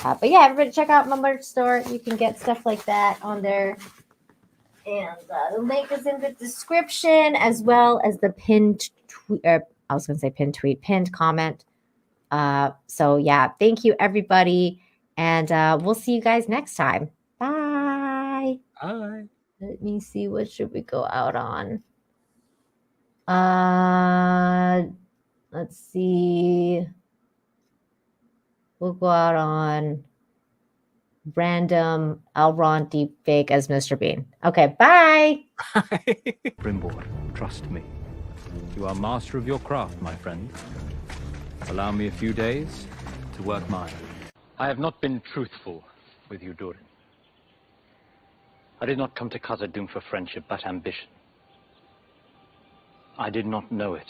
But yeah, everybody check out my merch store. You can get stuff like that on there. And the link is in the description, as well as the pinned tweet. I was going to say pinned tweet, pinned comment. So yeah, thank you everybody. And we'll see you guys next time. Bye. Bye. Let me see. What should we go out on? Let's see. We'll go out on random Elrond deepfake as Mr. Bean. Okay, bye. Brimbor, trust me. You are master of your craft, my friend. Allow me a few days to work mine. I have not been truthful with you, Durin. I did not come to Khazad-dûm for friendship, but ambition. I did not know it.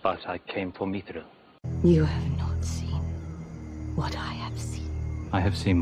But I came for Mithril. You have not seen what I have seen. I have seen